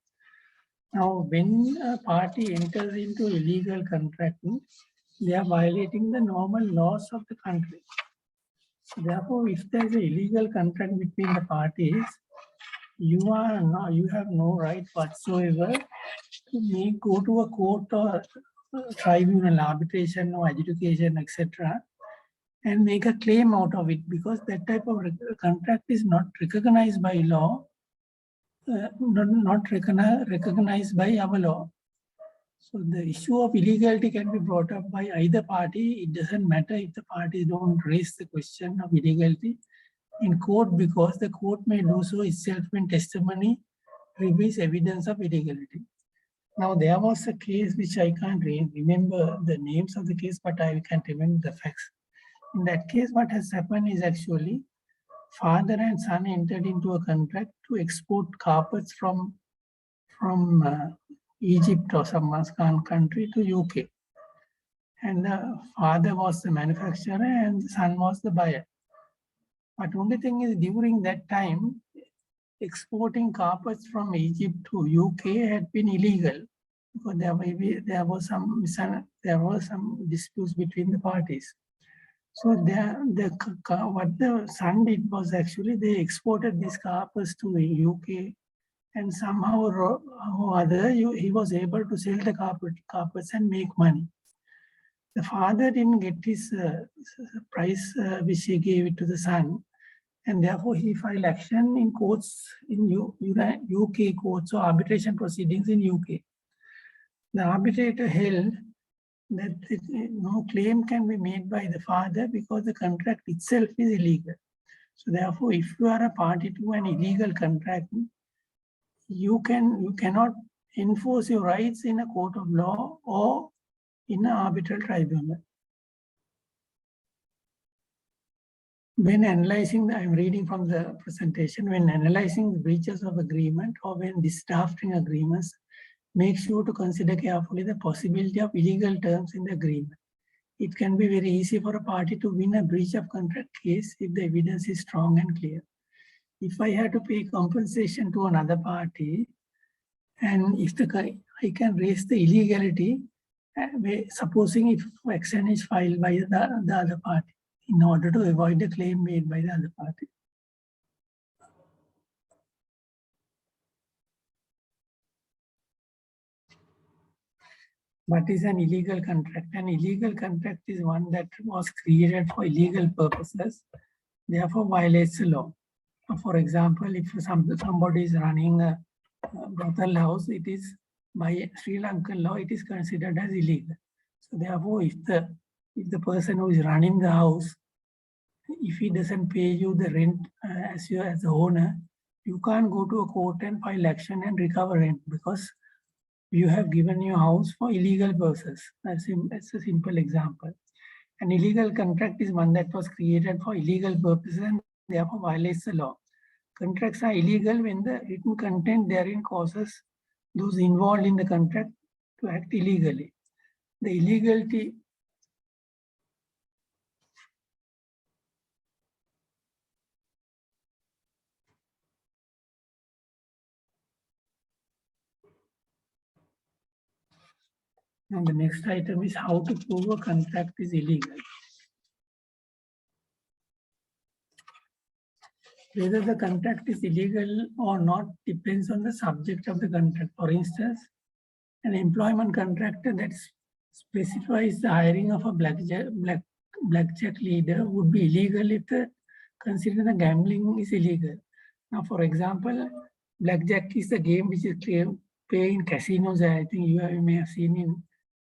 Now, when a party enters into illegal contracting, they are violating the normal laws of the country. Therefore, if there is an illegal contract between the parties, you have no right whatsoever to go to a court or tribunal, arbitration or adjudication, etc., and make a claim out of it, because that type of contract is not recognized by law, not recognized by our law. So the issue of illegality can be brought up by either party. It doesn't matter if the parties don't raise the question of illegality in court, because the court may do so itself when testimony reveals evidence of illegality. Now, there was a case which I can't remember the names of the case, but I can remember the facts. In that case, what has happened is actually father and son entered into a contract to export carpets from Egypt or some country to UK. And the father was the manufacturer and the son was the buyer. But only thing is, during that time, exporting carpets from Egypt to UK had been illegal, because there was some disputes between the parties. So what the son did was actually they exported these carpets to the UK, and somehow or other he was able to sell the carpets and make money. The father didn't get his price which he gave it to the son, and therefore he filed action in courts in UK courts or arbitration proceedings in UK. The arbitrator held that no claim can be made by the father because the contract itself is illegal. So therefore, if you are a party to an illegal contract, you cannot enforce your rights in a court of law or in an arbitral tribunal. When analyzing, I'm reading from the presentation, when analyzing the breaches of agreement or when drafting agreements, make sure to consider carefully the possibility of illegal terms in the agreement. It can be very easy for a party to win a breach of contract case if the evidence is strong and clear. If I had to pay compensation to another party, and if I can raise the illegality, supposing if action is filed by the other party, in order to avoid the claim made by the other party. What is an illegal contract? An illegal contract is one that was created for illegal purposes, therefore violates the law. For example, if somebody is running a brothel house, it is by Sri Lankan law, it is considered as illegal. So therefore, if the person who is running the house, if he doesn't pay you the rent as the owner, you can't go to a court and file action and recover rent, because you have given your house for illegal purposes. That's a simple example. An illegal contract is one that was created for illegal purposes and therefore violates the law. Contracts are illegal when the written content therein causes those involved in the contract to act illegally. The illegality and the next item is how to prove a contract is illegal. Whether the contract is illegal or not depends on the subject of the contract. For instance, an employment contract that specifies the hiring of a blackjack leader would be illegal if consider the gambling is illegal. Now, for example, blackjack is the game which is played in casinos. I think you may have seen in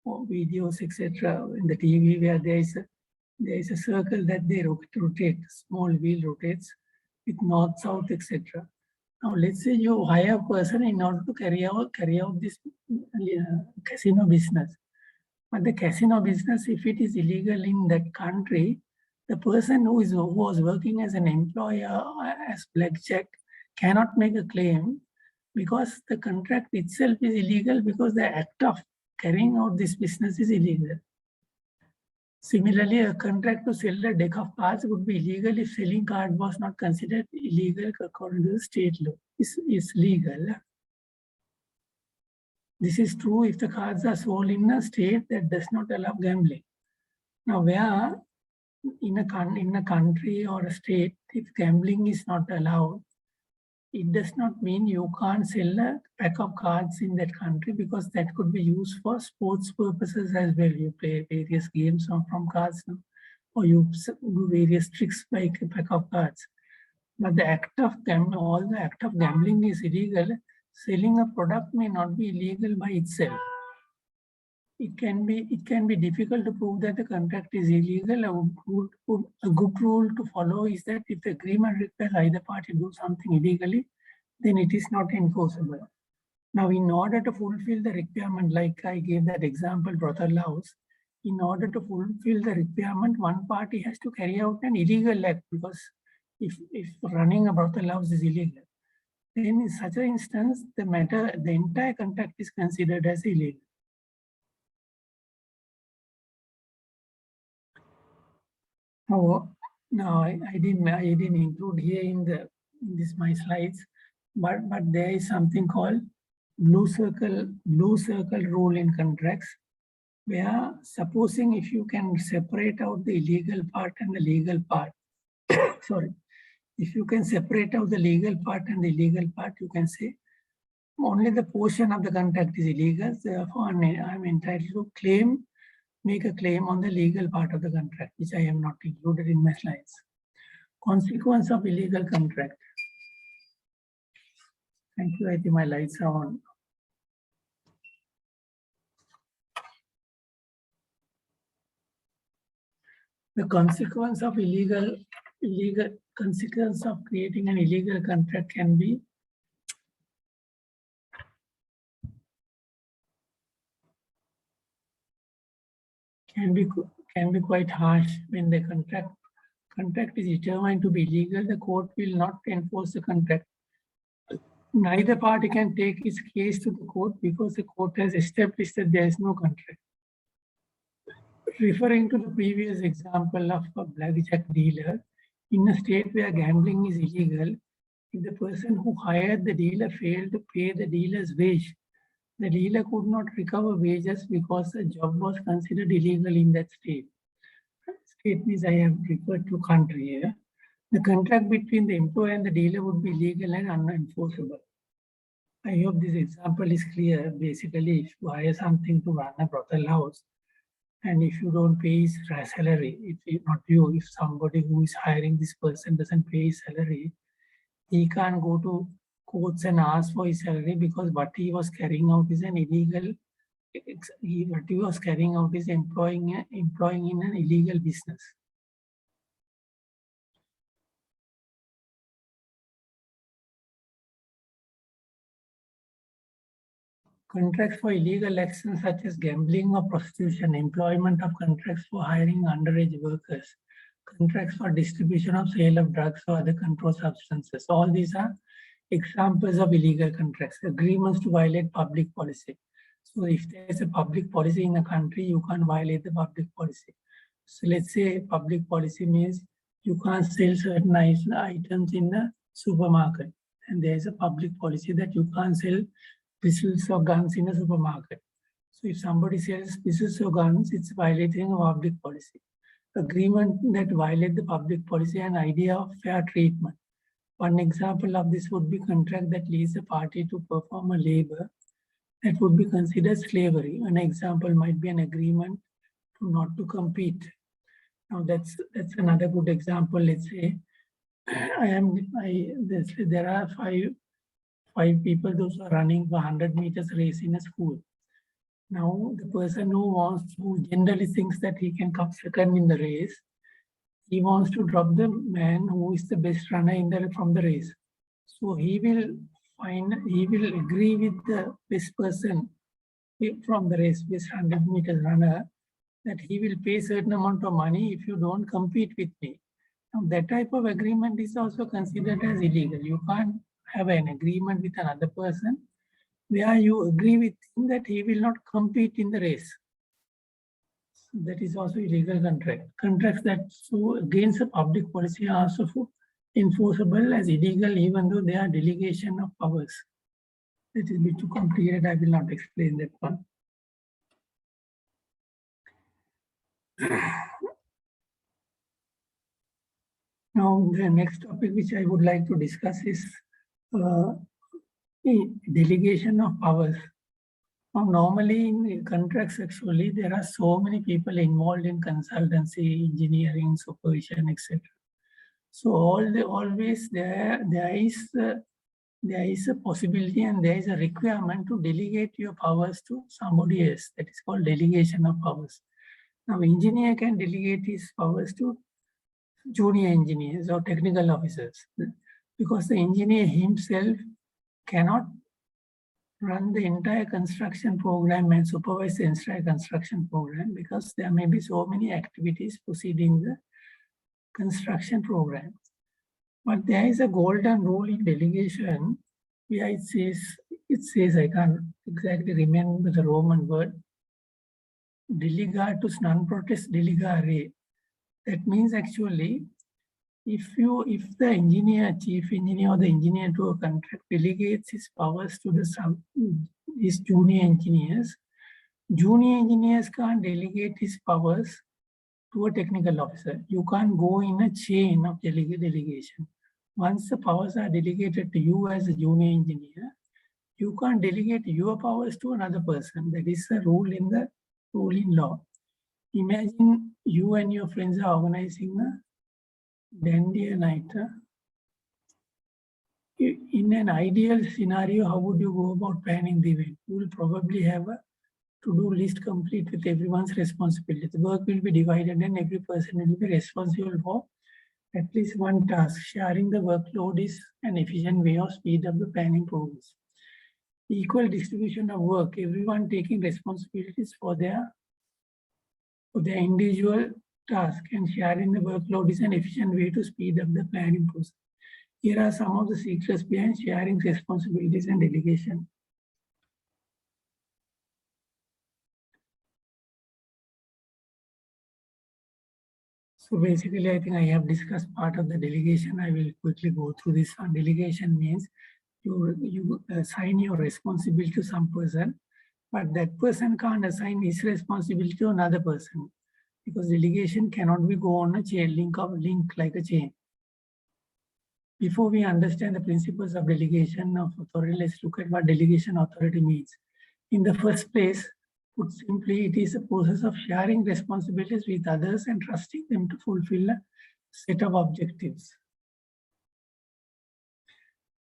videos, etc., in the TV, where there is a circle that they rotate, small wheel rotates with north, south, etc. Now, let's say you hire a person in order to carry out this casino business. But the casino business, if it is illegal in that country, the person who was working as an employer as blackjack cannot make a claim, because the contract itself is illegal, because the act of carrying out this business is illegal. Similarly, a contract to sell a deck of cards would be illegal if selling card was not considered illegal according to the state law. It's legal. This is true if the cards are sold in a state that does not allow gambling. Now, where in a country or a state, if gambling is not allowed, it does not mean you can't sell a pack of cards in that country, because that could be used for sports purposes as well. You play various games from cards now, or you do various tricks like a pack of cards. But the act of all the act of gambling is illegal. Selling a product may not be illegal by itself. It can be difficult to prove that the contract is illegal. A good rule to follow is that if the agreement requires either party to do something illegally, then it is not enforceable. Now, in order to fulfill the requirement, like I gave that example, brothel house, in order to fulfill the requirement, one party has to carry out an illegal act, because if running a brothel house is illegal, then in such an instance, the entire contract is considered as illegal. Now I didn't include here in this my slides, but there is something called blue circle rule in contracts, where supposing if you can separate out the illegal part and the legal part, sorry, if you can separate out the legal part and the illegal part, you can say only the portion of the contract is illegal, therefore I'm entitled to make a claim on the legal part of the contract, which I have not included in my slides. Consequence of illegal contract. Thank you. I think my lights are on. The consequence of consequence of creating an illegal contract can be quite harsh. When the contract is determined to be illegal, the court will not enforce the contract. Neither party can take its case to the court because the court has established that there is no contract. Referring to the previous example of a blackjack dealer, in a state where gambling is illegal, if the person who hired the dealer failed to pay the dealer's wage, the dealer could not recover wages because the job was considered illegal in that state. State means I have referred to country here. The contract between the employer and the dealer would be legal and unenforceable. I hope this example is clear. Basically, if you hire something to run a brothel house, and if you don't pay his salary, if somebody who is hiring this person doesn't pay his salary, he can't go to courts and ask for his salary, because what he was carrying out is an illegal, what he was carrying out is employing in an illegal business. Contracts for illegal actions such as gambling or prostitution, employment of contracts for hiring underage workers, contracts for distribution of sale of drugs or other controlled substances. All these are examples of illegal contracts. Agreements to violate public policy. So if there is a public policy in a country, you can't violate the public policy. So let's say public policy means you can't sell certain items in the supermarket. And there is a public policy that you can't sell pistols or guns in a supermarket. So if somebody sells pistols or guns, it's violating a public policy. Agreement that violate the public policy and idea of fair treatment. One example of this would be contract that leads a party to perform a labor that would be considered slavery. An example might be an agreement to not to compete. Now that's another good example. Let's say there are five people those are running for 100 meters race in a school. Now the person who generally thinks that he can come second in the race, he wants to drop the man who is the best runner from the race. So he will agree with the best person from the race, best 100 meters runner, that he will pay certain amount of money if you don't compete with me. Now that type of agreement is also considered as illegal. You can't have an agreement with another person where you agree with him that he will not compete in the race. So that is also illegal contract. Contracts that so against the public policy are also enforceable as illegal, even though they are delegation of powers. That is a bit too complicated. I will not explain that one. Now, the next topic which I would like to discuss is delegation of powers. Now, normally in contracts, actually, there are so many people involved in consultancy, engineering, supervision, etc. So always there is a possibility and there is a requirement to delegate your powers to somebody else. That is called delegation of powers. Now, engineer can delegate his powers to junior engineers or technical officers, because the engineer himself cannot run the entire construction program and supervise the entire construction program, because there may be so many activities proceeding the construction program. But there is a golden rule in delegation where it says, I can't exactly remember the Roman word, delegatus non potest delegare. That means actually, if the engineer, chief engineer or the engineer to a contract delegates his powers to his junior engineers can't delegate his powers to a technical officer. You can't go in a chain of delegation. Once the powers are delegated to you as a junior engineer, you can't delegate your powers to another person. That is the rule in law. Imagine you and your friends are organizing a dandiya night. In an ideal scenario, how would you go about planning the event? You will probably have a to-do list complete with everyone's responsibility. The work will be divided and every person will be responsible for at least one task. Sharing the workload is an efficient way of speed up the planning process. Equal distribution of work, everyone taking responsibilities for their individual task, and sharing the workload is an efficient way to speed up the planning process. Here are some of the secrets behind sharing responsibilities and delegation. So basically, I think I have discussed part of the delegation. I will quickly go through this. Delegation means you assign your responsibility to some person, but that person can't assign his responsibility to another person, because delegation cannot be go on a chain link like a chain. Before we understand the principles of delegation of authority, let's look at what delegation authority means. In the first place, put simply, it is a process of sharing responsibilities with others and trusting them to fulfill a set of objectives.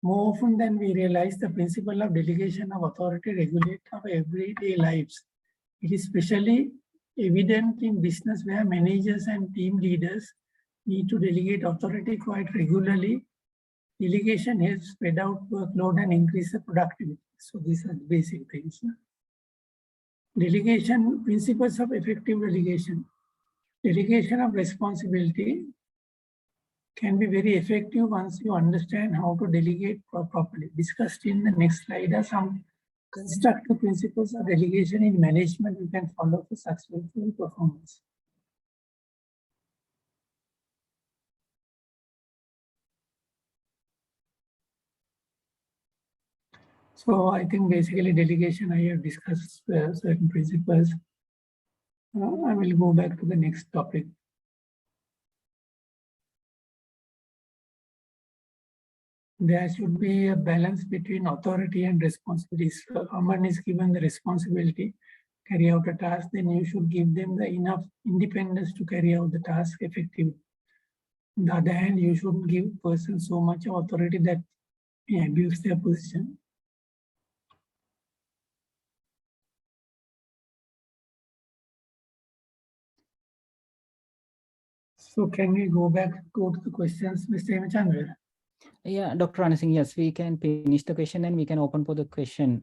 More often than we realize, the principle of delegation of authority regulates our everyday lives. It is especially evident in business, where managers and team leaders need to delegate authority quite regularly. Delegation helps spread out workload and increase the productivity. So these are the basic things. Delegation, principles of effective delegation. Delegation of responsibility can be very effective once you understand how to delegate properly. Discussed in the next slide are some constructive principles of delegation in management you can follow for successful performance. So I think basically delegation, I have discussed certain principles. I will go back to the next topic. There should be a balance between authority and responsibilities. So if someone is given the responsibility, carry out a task, then you should give them the enough independence to carry out the task effectively. On the other hand, you shouldn't give persons so much authority that may abuse their position. So can we go to the questions, Mr. Hemachandra? Yeah, Dr. Anasingh, yes, we can finish the question and we can open for the question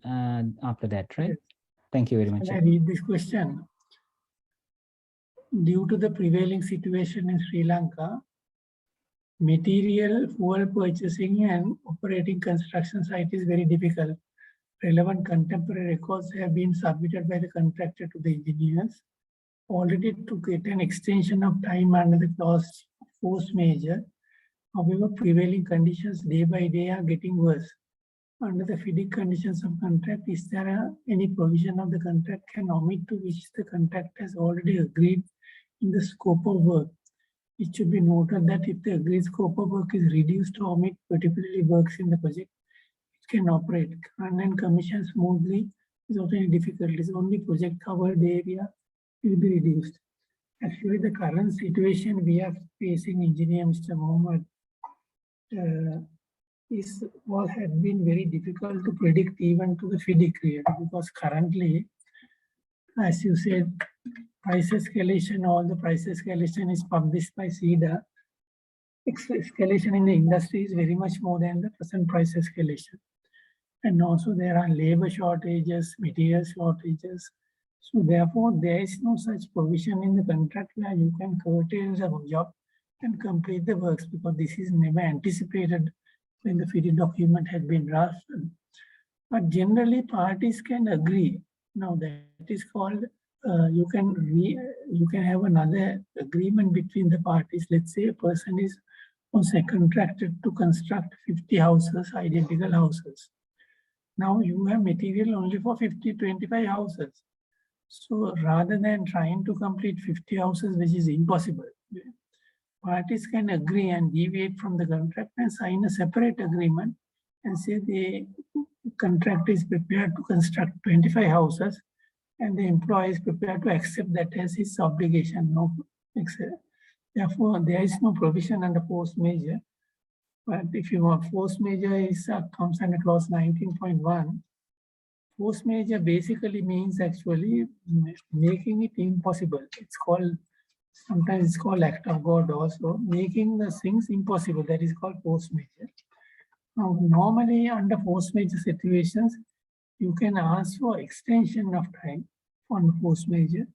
after that, right? Yes. Thank you very much. Can I read this question? Due to the prevailing situation in Sri Lanka, material, fuel purchasing and operating construction site is very difficult. Relevant contemporary records have been submitted by the contractor to the engineers. Already to get an extension of time under the clause force majeure. However, prevailing conditions day by day are getting worse. Under the FIDIC conditions of contract, is there any provision of the contract can omit to which the contract has already agreed in the scope of work? It should be noted that if the agreed scope of work is reduced to omit particularly works in the project, can operate. Run and commission smoothly without any difficulties. Only project covered area will be reduced. Actually, the current situation we are facing, Engineer Mr. Mohammed, had been very difficult to predict even to the FIDIC creator, because currently, as you said, price escalation, all the price escalation is published by CEDA. Escalation in the industry is very much more than the present price escalation. And also there are labor shortages, material shortages. So therefore, there is no such provision in the contract where you can curtail the job and complete the works, because this is never anticipated when the FIDI document had been drafted. But generally, parties can agree. Now that is called, you can have another agreement between the parties. Let's say a person was contracted to construct 50 houses, identical houses. Now you have material only for 25 houses. So rather than trying to complete 50 houses, which is impossible, parties can agree and deviate from the contract and sign a separate agreement and say the contractor is prepared to construct 25 houses and the employee is prepared to accept that as his obligation. No, therefore, there is no provision under force majeure. But if you want, force majeure comes under clause 19.1. Force majeure basically means actually making it impossible. It's called, sometimes it's called act of God also, making the things impossible. That is called force majeure. Now, normally under force majeure situations, you can ask for extension of time on force majeure.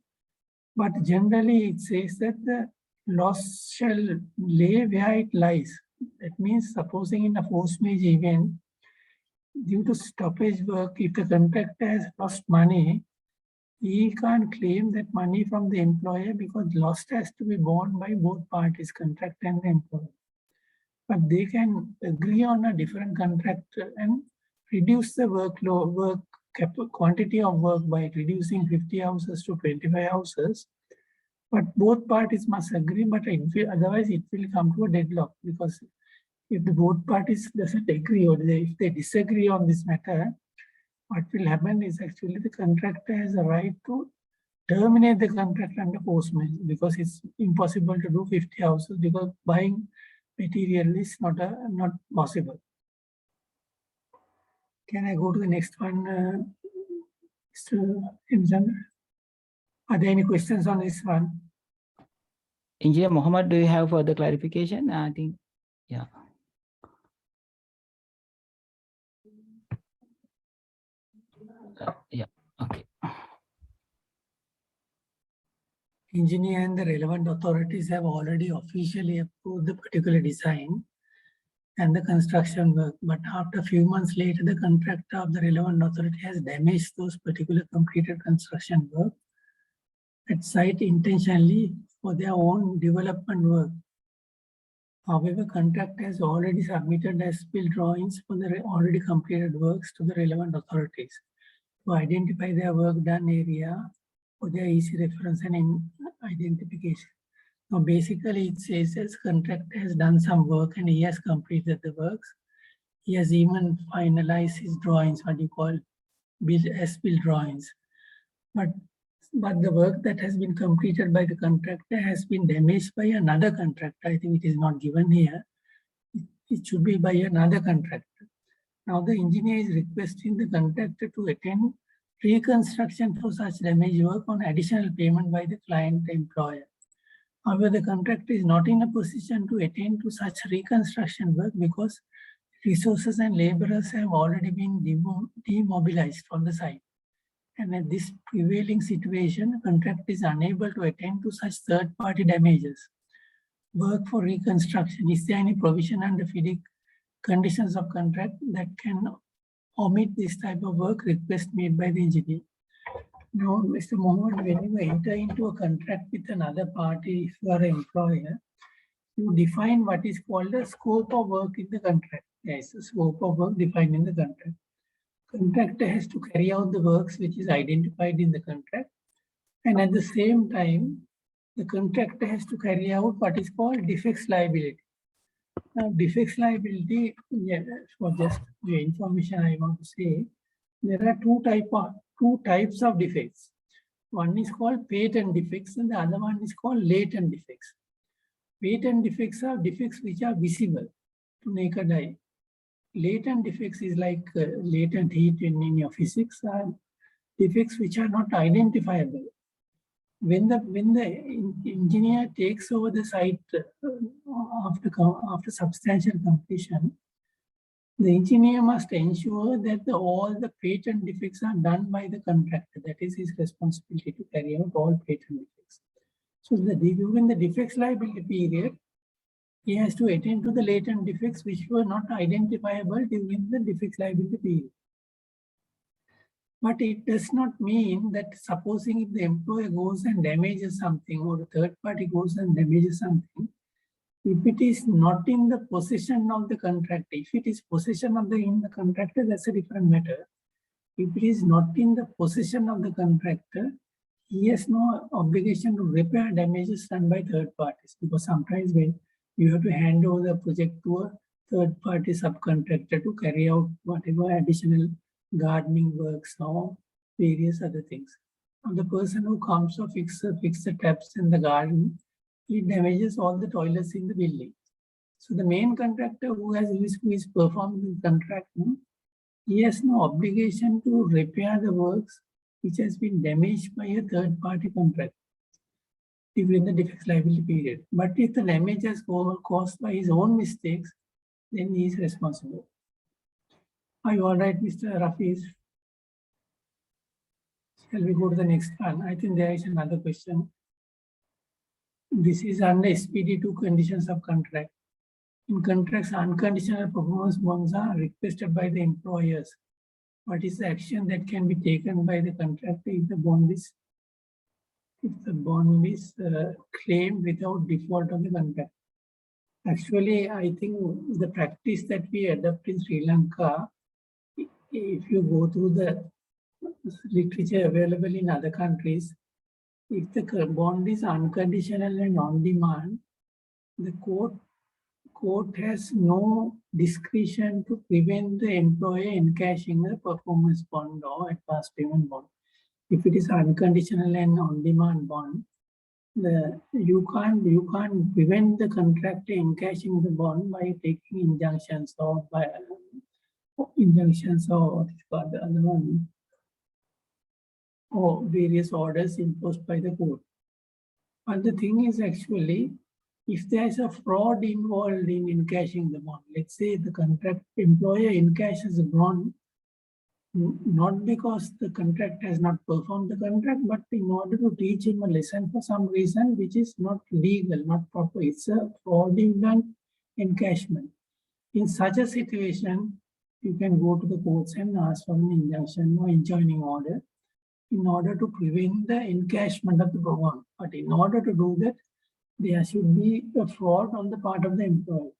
But generally it says that the loss shall lay where it lies. That means supposing in a force majeure event, due to stoppage work, if the contractor has lost money, he can't claim that money from the employer because loss has to be borne by both parties, contractor and the employer. But they can agree on a different contract and reduce the workload, quantity of work by reducing 50 houses to 25 houses. But both parties must agree, but otherwise it will come to a deadlock, because if the both parties doesn't agree or if they disagree on this matter, what will happen is actually the contractor has a right to terminate the contract under force majeure, because it's impossible to do 50 houses because buying material is not possible. Can I go to the next one, Mr. Imzan? Are there any questions on this one? Engineer Mohammed, do you have further clarification? I think, yeah. Yeah, okay. Engineer and the relevant authorities have already officially approved the particular design and the construction work, but after a few months later, the contractor of the relevant authority has damaged those particular completed construction work at site intentionally for their own development work. However, contractor has already submitted as-built drawings for the already completed works to the relevant authorities to identify their work done area for their easy reference and identification. Now, basically, it says as contractor has done some work and he has completed the works. He has even finalized his drawings, what you call as-built drawings. But the work that has been completed by the contractor has been damaged by another contractor. I think it is not given here. It should be by another contractor. Now the engineer is requesting the contractor to attend reconstruction for such damaged work on additional payment by the client employer. However, the contractor is not in a position to attend to such reconstruction work because resources and laborers have already been demobilized from the site. And at this prevailing situation, the contractor is unable to attend to such third-party damages. Work for reconstruction, is there any provision under FIDIC conditions of contract that can omit this type of work request made by the engineer? Now, Mr. Mohammed, when you enter into a contract with another party, if you are an employer, you define what is called the scope of work in the contract. There is a scope of work defined in the contract. Contractor has to carry out the works which is identified in the contract. And at the same time, the contractor has to carry out what is called defects liability. Now, defects liability, yeah, for just the information I want to say, there are two types of defects. One is called patent defects and the other one is called latent defects. Patent defects are defects which are visible to naked eye. Latent defects is like latent heat in your physics, and defects which are not identifiable. When the engineer takes over the site after substantial completion, the engineer must ensure that all the patent defects are done by the contractor. That is his responsibility to carry out all patent defects. So during the defects liability period, he has to attend to the latent defects which were not identifiable during the defects liability period. But it does not mean that supposing if the employer goes and damages something or a third party goes and damages something, if it is not in the possession of the contractor, if it is possession of the contractor, that's a different matter. If it is not in the possession of the contractor, he has no obligation to repair damages done by third parties, because sometimes when you have to hand over the project to a third party subcontractor to carry out whatever additional gardening works or various other things. And the person who comes to fix the taps in the garden, he damages all the toilets in the building. So the main contractor who is performing the contract, he has no obligation to repair the works which has been damaged by a third party contractor during the defects liability period. But if the damage is caused by his own mistakes, then he is responsible. Are you all right, Mr. Rafiz? Shall we go to the next one? I think there is another question. This is under SPD2 conditions of contract. In contracts, unconditional performance bonds are requested by the employers. What is the action that can be taken by the contractor if the bond is claimed without default of the contract? Actually, I think the practice that we adopt in Sri Lanka, if you go through the literature available in other countries, if the bond is unconditional and on demand, the court has no discretion to prevent the employer encashing the performance bond or advance payment bond. If it is unconditional and on demand bond, you can't prevent the contractor encashing the bond by taking injunctions or by what is called the other one, or various orders imposed by the court. But the thing is, actually, if there is a fraud involved in encashing the bond, let's say the contract employer encashes the bond, not because the contract has not performed the contract, but in order to teach him a lesson for some reason which is not legal, not proper. It's a fraudulent encashment. In such a situation, you can go to the courts and ask for an injunction or enjoining order in order to prevent the encashment of the bond. But in order to do that, there should be a fraud on the part of the employer.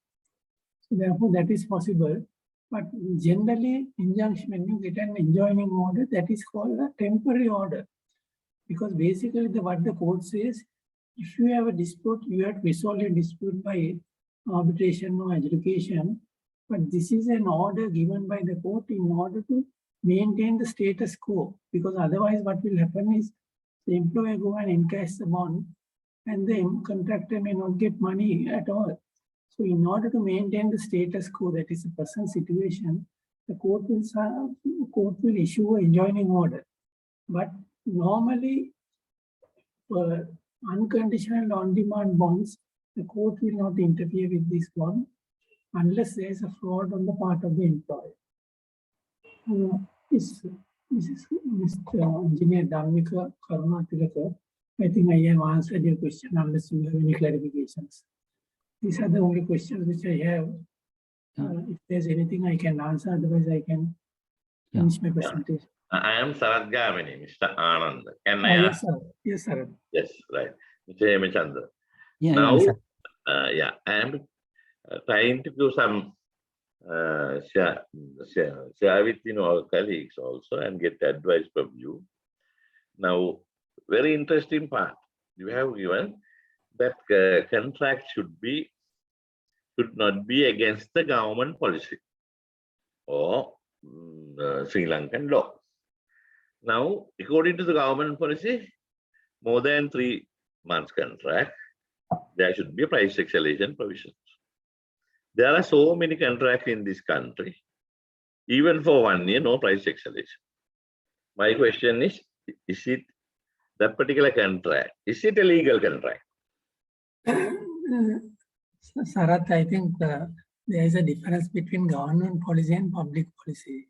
So therefore, that is possible. But generally, injunction, when you get an enjoining order, that is called a temporary order. Because basically, what the court says, if you have a dispute, you have to resolve a dispute by arbitration or adjudication. But this is an order given by the court in order to maintain the status quo. Because otherwise, what will happen is the employer go and encash the bond, and the contractor may not get money at all. So in order to maintain the status quo, that is the present situation, the court will issue an enjoining order. But normally, for unconditional on-demand bonds, the court will not interfere with this bond unless there is a fraud on the part of the employer. This is Mr. Engineer Dhammika Karunatilaka. I think I have answered your question unless you have any clarifications. These are the only questions which I have. If there's anything I can answer, otherwise I can finish my presentation. I am Sarat Gamini, Mr. Anand. Can I Yes, ask? sir. Yes, sir. Yes, right. Mr. Hemachandra. Yeah, Now, yeah, I am trying to do some share with our colleagues also and get advice from you. Now, very interesting part. You have given that contract should should not be against the government policy or Sri Lankan law. Now, according to the government policy, more than 3 months contract, there should be price escalation provisions. There are so many contracts in this country, even for 1 year, no price escalation. My question is it that particular contract, is it a legal contract? Sarath, I think there is a difference between government policy and public policy.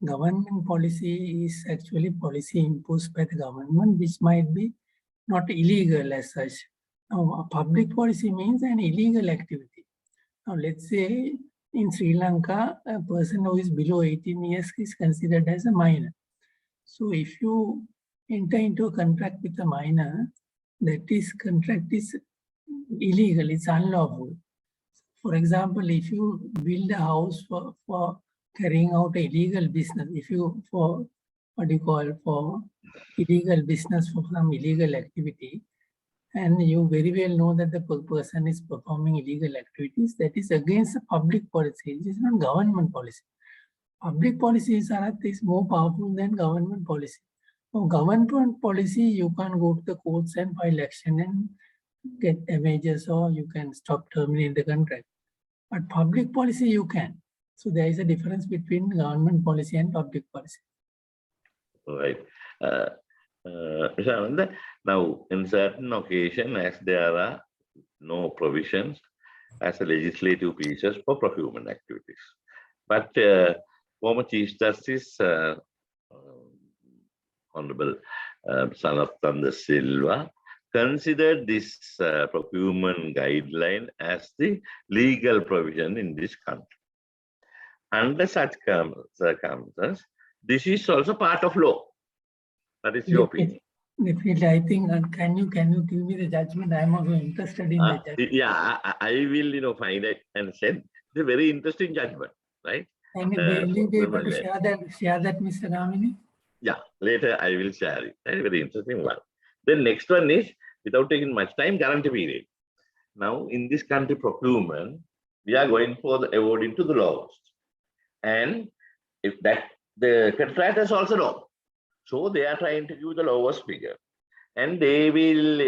Government policy is actually policy imposed by the government, which might be not illegal as such. Now, a public policy means an illegal activity. Now, let's say in Sri Lanka, a person who is below 18 years is considered as a minor. So if you enter into a contract with a minor, that is contract is illegal, it's unlawful. For example, if you build a house for carrying out illegal business, if you for illegal business for some illegal activity, and you very well know that the person is performing illegal activities, that is against the public policy. It is not government policy. Public policy is more powerful than government policy. For government policy, you can go to the courts and file action and get damages, or you can stop terminating the contract. But public policy, you can. So there is a difference between government policy and public policy. Right. Mr. Ananda, now, in certain occasions, as there are no provisions as a legislative pieces for procurement activities. But former Chief Justice, Honorable Sanathan Silva, considered this procurement guideline as the legal provision in this country. Under such circumstances, this is also part of law. That is your opinion. Definitely, I think. Can you give me the judgment? I am also interested in the judgment. Yeah, I will, find it and send. It's a very interesting judgment, right? And will you be able to share that, Mr. Ramini? Yeah, later I will share it. That's a very interesting one. The next one is, without taking much time, guarantee period. Now, in this country procurement, we are going for the awarding to the lowest. And if that, the contractors also know. So they are trying to give the lowest figure. And they will,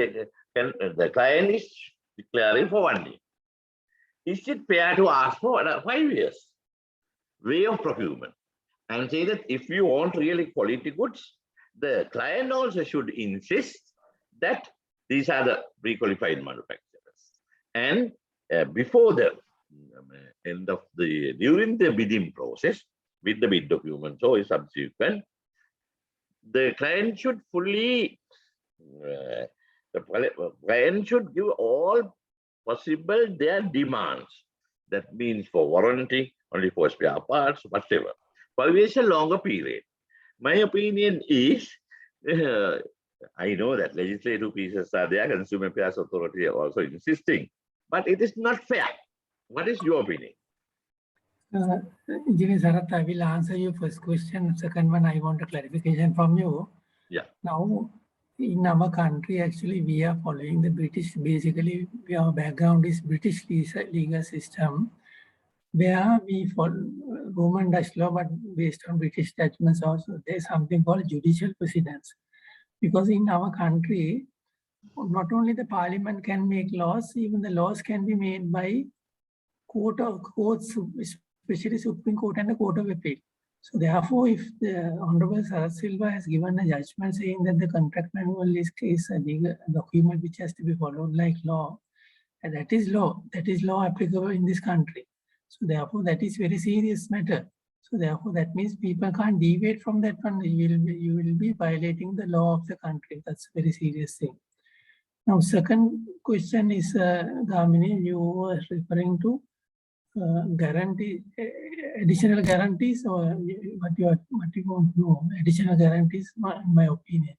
the client is declaring for 1 year. Is it fair to ask for 5 years? Way of procurement. And say that if you want really quality goods, the client also should insist that these are the pre-qualified manufacturers. And before the end of during the bidding process, with the bid documents or subsequent, the client should fully, the client should give all possible their demands. That means for warranty, only for spare parts, whatever. 5 years is a longer period. My opinion is, I know that legislative pieces are there, Consumer Affairs Authority are also insisting, but it is not fair. What is your opinion? Engineer Sarath, I will answer your first question. Second one, I want a clarification from you. Yeah. Now, in our country, actually, we are following the British, basically, our background is British legal system, where we follow Roman Dutch law, but based on British judgments also, there's something called judicial precedence. Because in our country, not only the parliament can make laws, even the laws can be made by courts, especially Supreme Court and the Court of Appeal. So therefore, if the Honorable Sarath Silva has given a judgment saying that the contract manual is a legal document which has to be followed like law, and that is law applicable in this country. So therefore, that is very serious matter. So therefore, that means people can't deviate from that one. You will be violating the law of the country. That's a very serious thing. Now, second question is, Gamini, you were referring to additional guarantees, or what you want to know? Additional guarantees, in my opinion.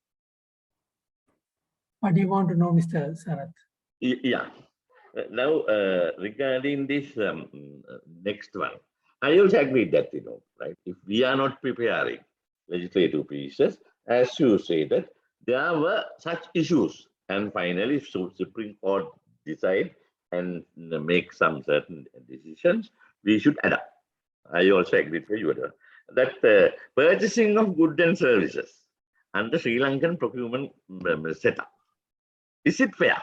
What do you want to know, Mr. Sarath? Yeah. Now, regarding this next one, I also agree that, right, if we are not preparing legislative pieces, as you say that there were such issues, and finally Supreme Court decide and make some certain decisions, we should adapt. I also agree with you that purchasing of goods and services under Sri Lankan procurement setup, is it fair?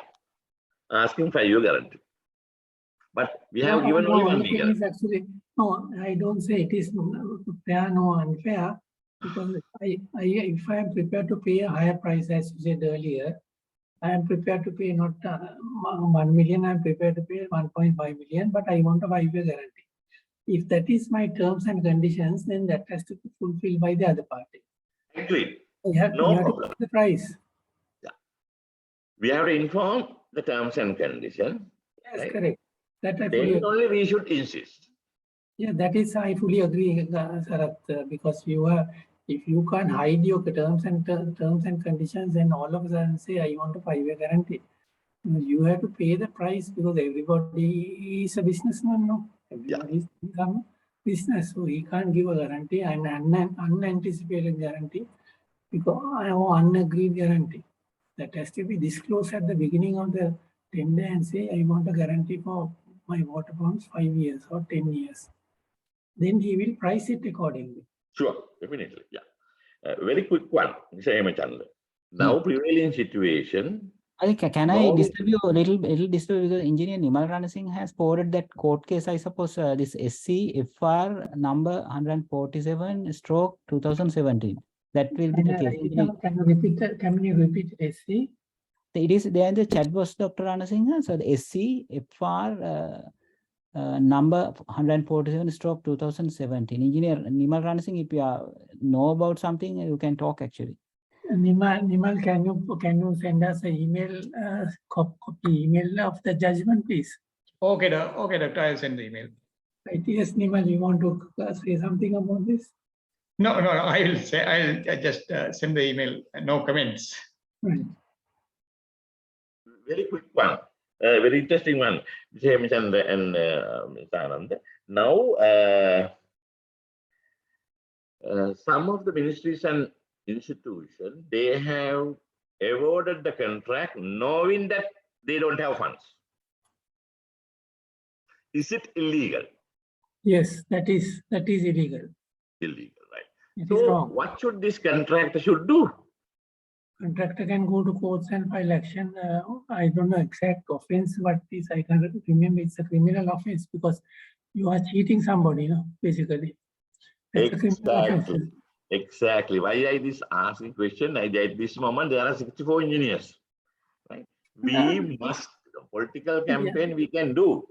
Asking for your guarantee. But we have given only 1 year. Actually, no, I don't say it is fair, no unfair, because if I am prepared to pay a higher price, as you said earlier, I am prepared to pay not 1 million, I am prepared to pay 1.5 million, but I want a 5-year guarantee. If that is my terms and conditions, then that has to be fulfilled by the other party. Agreed. You have to pay the price. Yeah. We have to inform the terms and conditions. Yes, right? correct. That I fully Then agree. only we should insist. Yeah, that is, I fully agree, Sarath, because if you can't hide your terms and conditions, then all of a sudden say, I want a 5-year guarantee. You have to pay the price because everybody is a businessman, no? Everybody is some business, so he can't give a guarantee, an unanticipated guarantee, because I have an unagreed guarantee. That has to be disclosed at the beginning of the tender and say, I want a guarantee for my water pumps 5 years or 10 years. Then he will price it accordingly. Sure, definitely. Yeah. Very quick one, Mr. Hemachandra. Now, prevailing situation. Can I disturb you a little disturb, because Engineer Nimal Ranasinghe has forwarded that court case, I suppose, this SC FR number 147/2017. That will be the case. Can you repeat that? Can you repeat it, SC? It is there in the chat box, Dr. Ranasinghe. So the SC FR number 147/2017. Engineer Nimal Ranasinghe, if you know about something, you can talk actually. Nimal, can you send us an email, copy email of the judgment, please? Okay, doctor, I'll send the email. Right, yes, Nimal, you want to say something about this? No, I'll just send the email. No comments. Right. Very quick one, very interesting one, Mr. Hemachandra and Mr. Anand. Now, some of the ministries and institutions, they have awarded the contract knowing that they don't have funds. Is it illegal? Yes, that is illegal. Illegal, right? It is So wrong. what should this contractor should do? Contractor can go to courts and file action. I don't know exact offense, but this I can't remember. It's a criminal offense because you are cheating somebody, basically. That's a criminal offense. Exactly. Why I this asking question? At this moment there are 64 engineers. Right? We must political campaign we can do,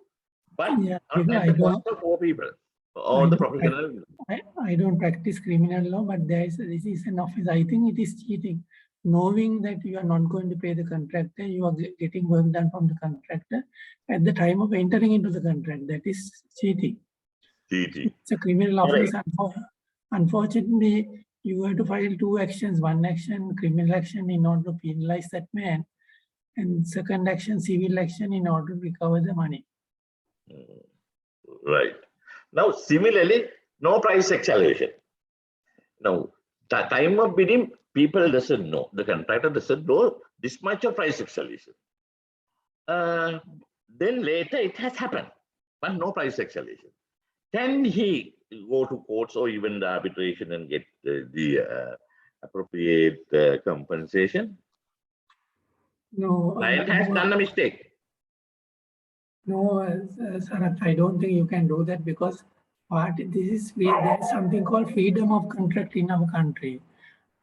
but not at the cost of 4 people. All the professional. I don't practice criminal law, but this is an offense. I think it is cheating. Knowing that you are not going to pay the contractor, you are getting work done from the contractor at the time of entering into the contract. That is cheating. Cheating. It's a criminal offense. Unfortunately, you have to file 2 actions. 1 action, criminal action, in order to penalize that man, and 2nd action, civil action, in order to recover the money. Right. Now, similarly, no price acceleration. Now, the time of bidding, people doesn't know. The contractor doesn't know this much of price acceleration. Then later it has happened, but no price acceleration. Can he go to courts or even the arbitration and get the appropriate compensation? No. Client has done a mistake. No, Sarath, I don't think you can do that because there is something called freedom of contract in our country.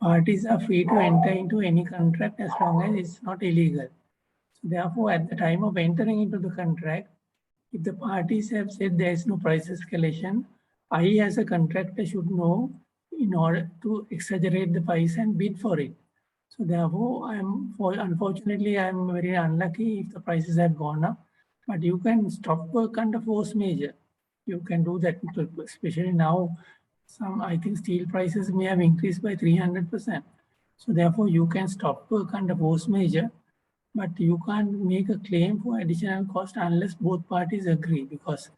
Parties are free to enter into any contract as long as it's not illegal. So therefore, at the time of entering into the contract, if the parties have said there is no price escalation, I as a contractor should know in order to exaggerate the price and bid for it. So therefore, unfortunately, I'm very unlucky if the prices have gone up. But you can stop work under force majeure. You can do that, especially now. I think steel prices may have increased by 300%. So therefore, you can stop work under force majeure, but you can't make a claim for additional cost unless both parties agree, because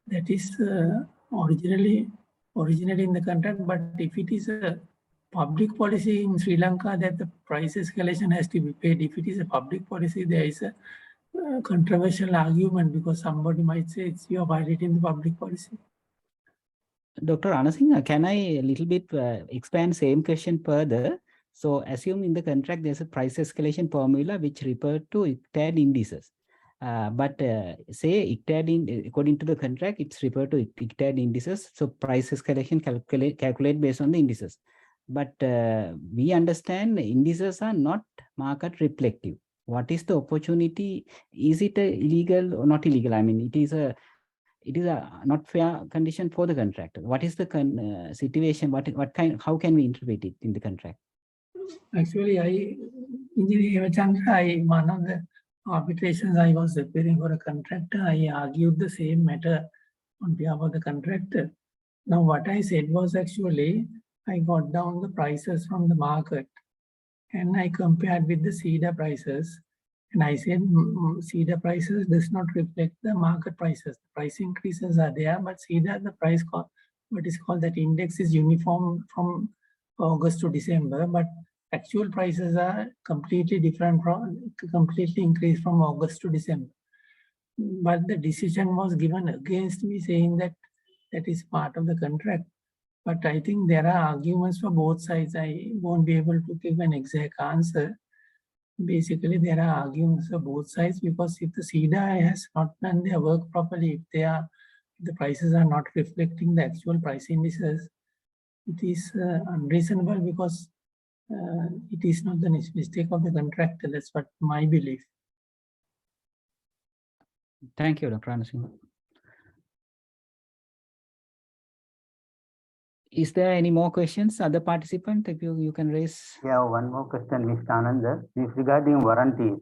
that is originally in the contract. But if it is a public policy in Sri Lanka that the price escalation has to be paid, if it is a public policy, there is a controversial argument because somebody might say you are violating the public policy. Dr. Anasinghe, can I a little bit expand same question further? So assume in the contract there's a price escalation formula which refer to ICTAD indices. But say ICTAD according to the contract, it's referred to ICTAD indices. So price escalation calculate based on the indices. But we understand indices are not market reflective. What is the opportunity? Is it illegal or not illegal? I mean, it is a not fair condition for the contractor. What is the situation? How can we interpret it in the contract? Actually, one of the arbitrations I was appearing for a contractor, I argued the same matter on behalf of the contractor. Now, what I said was actually, I got down the prices from the market and I compared with the CEDA prices. And I said, CEDA prices does not reflect the market prices. Price increases are there, but CEDA, the price, what is called that index is uniform from August to December, but actual prices are completely different completely increased from August to December. But the decision was given against me saying that that is part of the contract. But I think there are arguments for both sides. I won't be able to give an exact answer. Basically, there are arguments for both sides because if the CEDA has not done their work properly, if the prices are not reflecting the actual price indices, it is unreasonable because it is not the mistake of the contractor. That's what my belief. Thank you, Dr. Anasinghe. Is there any more questions? Other participant, if you can raise. Yeah, one more question, Mr. Anand. Disregarding warranties.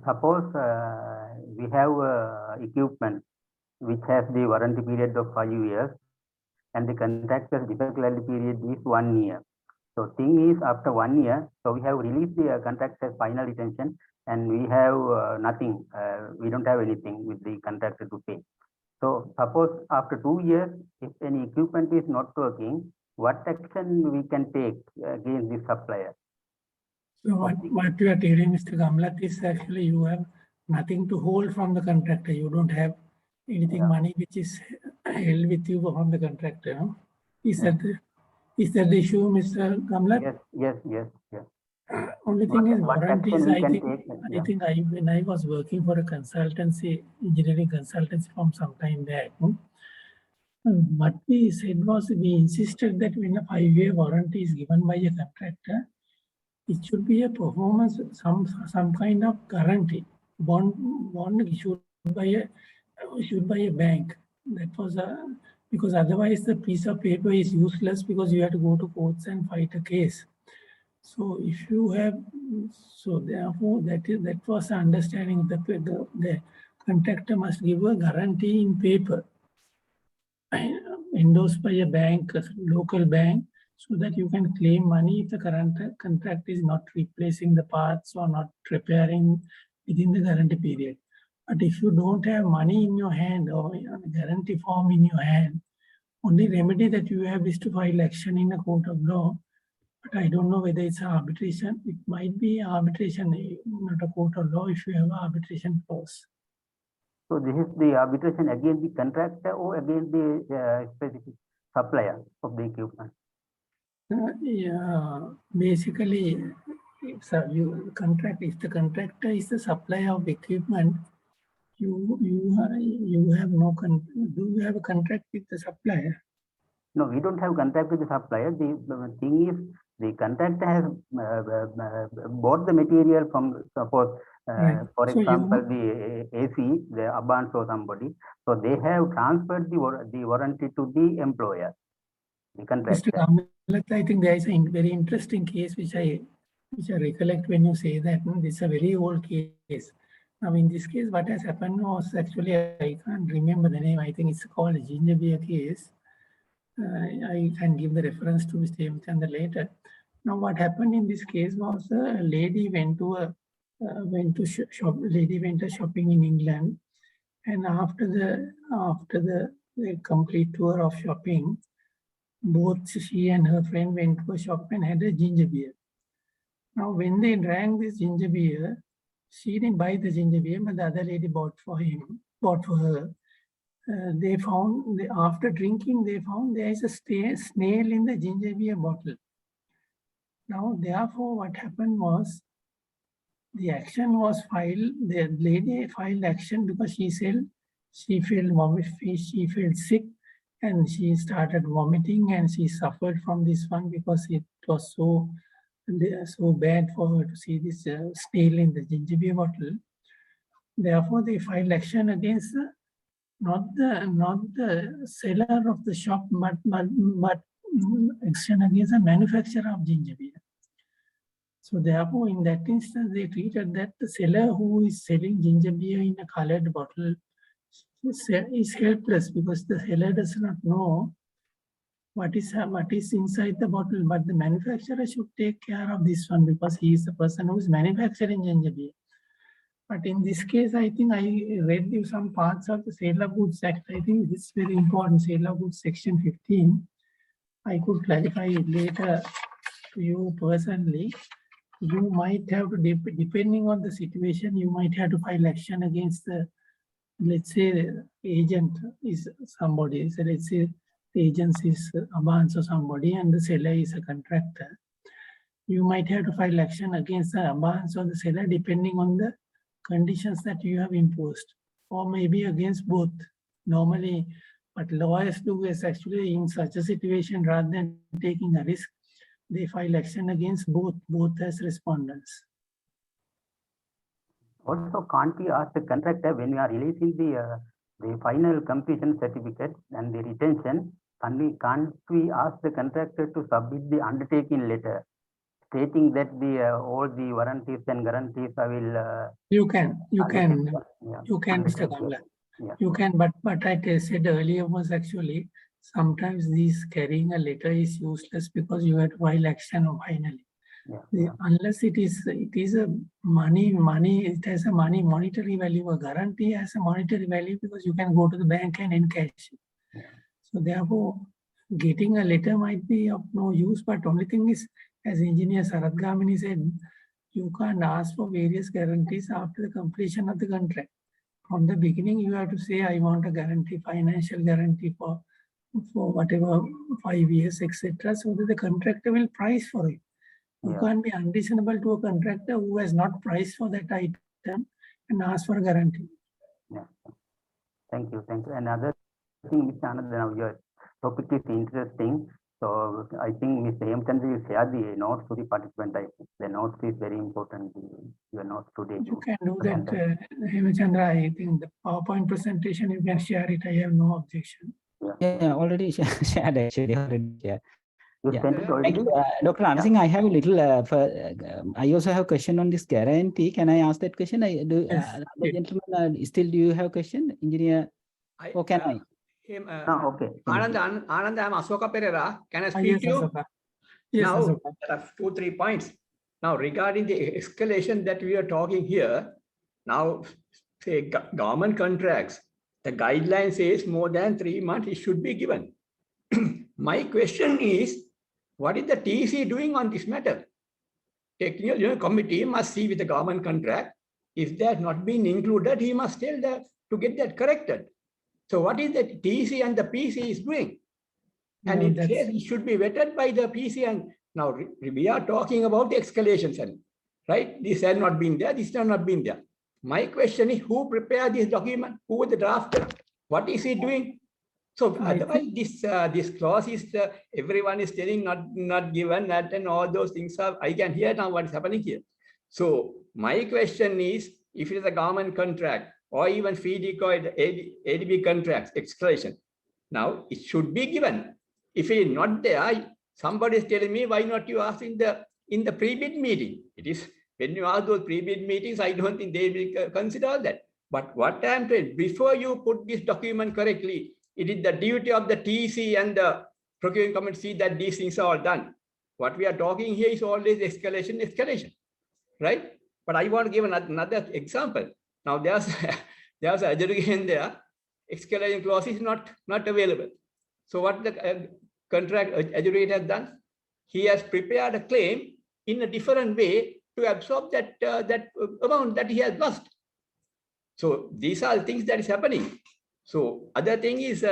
Suppose we have equipment which has the warranty period of 5 years and the contractor's defect liability period is 1 year. So thing is after 1 year, so we have released the contractor's final retention and we have nothing. We don't have anything with the contractor to pay. So suppose after 2 years, if any equipment is not working, what action we can take against the supplier? So what you are telling, Mr. Gamlat, is actually you have nothing to hold from the contractor. You don't have anything money which is held with you from the contractor. No? Is that the issue, Mr. Gamlat? Yes. Only thing is warranties. I think when I was working for a consultancy, engineering consultancy from some time back, what we said was we insisted that when a 5-year warranty is given by a contractor, it should be a performance, some kind of guarantee, bond issued by a bank. That was because otherwise the piece of paper is useless because you have to go to courts and fight a case. So if you have, so therefore that was the understanding that the contractor must give a guarantee in paper endorsed by a bank, a local bank, so that you can claim money if the current contract is not replacing the parts or not repairing within the guarantee period. But if you don't have money in your hand or a guarantee form in your hand, only remedy that you have is to file action in a court of law. But I don't know whether it's arbitration. It might be arbitration, not a court of law if you have an arbitration clause. So this is the arbitration against the contractor or against the specific supplier of the equipment? Yeah, basically, if the contractor is the supplier of equipment, you have no. Do you have a contract with the supplier? No, we don't have contract with the supplier. The thing is, the contractor has bought the material from, suppose, for example, the AC, the Abans or somebody. So they have transferred the warranty to the employer, the contractor. Mr. Gamlat, I think there is a very interesting case which I recollect when you say that. This is a very old case. Now, in this case, what has happened was actually, I can't remember the name. I think it's called Gingerbread Case. I can give the reference to Mr. Hemchandra later. Now, what happened in this case was a lady went shopping in England, and after the complete tour of shopping, both she and her friend went to a shop and had a ginger beer. Now, when they drank this ginger beer, she didn't buy the ginger beer, but the other lady bought for her. They found, after drinking, they found there is a snail in the ginger beer bottle. Now, therefore, what happened was, the action was filed, the lady filed action because she said she felt sick and she started vomiting and she suffered from this one because it was so bad for her to see this snail in the ginger beer bottle. Therefore, they filed action against not the seller of the shop, but action against the manufacturer of ginger beer. So therefore, in that instance, they treated that the seller who is selling ginger beer in a colored bottle is helpless because the seller does not know what is inside the bottle, but the manufacturer should take care of this one because he is the person who is manufacturing ginger beer. But in this case, I think I read you some parts of the Sale of Goods Act. I think this is very important, Sale of Goods Section 15. I could clarify it later to you personally. You might have to, depending on the situation, you might have to file action against the, let's say, the agent is somebody. So let's say the agent is Abans or somebody and the seller is a contractor. You might have to file action against the Abans or the seller depending on the conditions that you have imposed, or maybe against both. Normally, what lawyers do is actually in such a situation, rather than taking a risk, they file action against both as respondents. Also, can't we ask the contractor when we are releasing the final completion certificate and the retention, can't we ask the contractor to submit the undertaking letter stating that all the warranties and guarantees I will. You can, Mr. Kamla. Yeah. You can, but I said earlier was actually sometimes this carrying a letter is useless because you have to file action finally. Yeah. Unless it is a money, it has a monetary value. A guarantee has a monetary value because you can go to the bank and encash it. Yeah. So therefore, getting a letter might be of no use, but only thing is, as Engineer Sarath Gamini said, you can't ask for various guarantees after the completion of the contract. From the beginning, you have to say, I want a guarantee, financial guarantee for whatever 5 years, etc. So that the contractor will price for it. You can't be unreasonable to a contractor who has not priced for that item and ask for a guarantee. Yeah. Thank you. Another thing, Mr. Anand, now your topic is interesting. So I think Mr. Hemchandra will share the notes to the participant. I think the notes is very important. Your notes today. You can do that, Hemchandra. I think the PowerPoint presentation, you can share it. I have no objection. Yeah, already shared actually. You sent it already? Dr. Anasingh, I have a little, I also have a question on this guarantee. Can I ask that question? Yes. Gentlemen, still do you have a question, engineer? Or can I? Okay. Anand, I'm Asoka Pereira. Can I speak Yes, to you? Asoka. Yes, Now, Asoka. there are 2-3 points. Now, regarding the escalation that we are talking here, now, say, government contracts, the guideline says more than 3 months it should be given. My question is, what is the TC doing on this matter? Technical committee must see with the government contract. If that not been included, he must tell that to get that corrected. So what is the TC and the PC is doing? And it says it should be vetted by the PC. And now we are talking about the escalation, right? This has not been there. This has not been there. My question is, who prepared this document? Who was the drafter? What is he doing? So otherwise, this clause is everyone is telling not given that and all those things are. I can hear now what is happening here. So my question is, if it is a government contract or even fee decoy ADB contracts escalation, now it should be given. If it is not there, somebody is telling me why not you ask in the pre-bid meeting. It is when you ask those pre-bid meetings, I don't think they will consider all that. But what I am saying, before you put this document correctly, it is the duty of the TC and the procuring committee see that these things are all done. What we are talking here is always escalation, right? But I want to give another example. Now there's an adjudication there. Escalation clause is not available. So what the contract adjudicator has done? He has prepared a claim in a different way to absorb that amount that he has lost. So these are things that is happening. So other thing is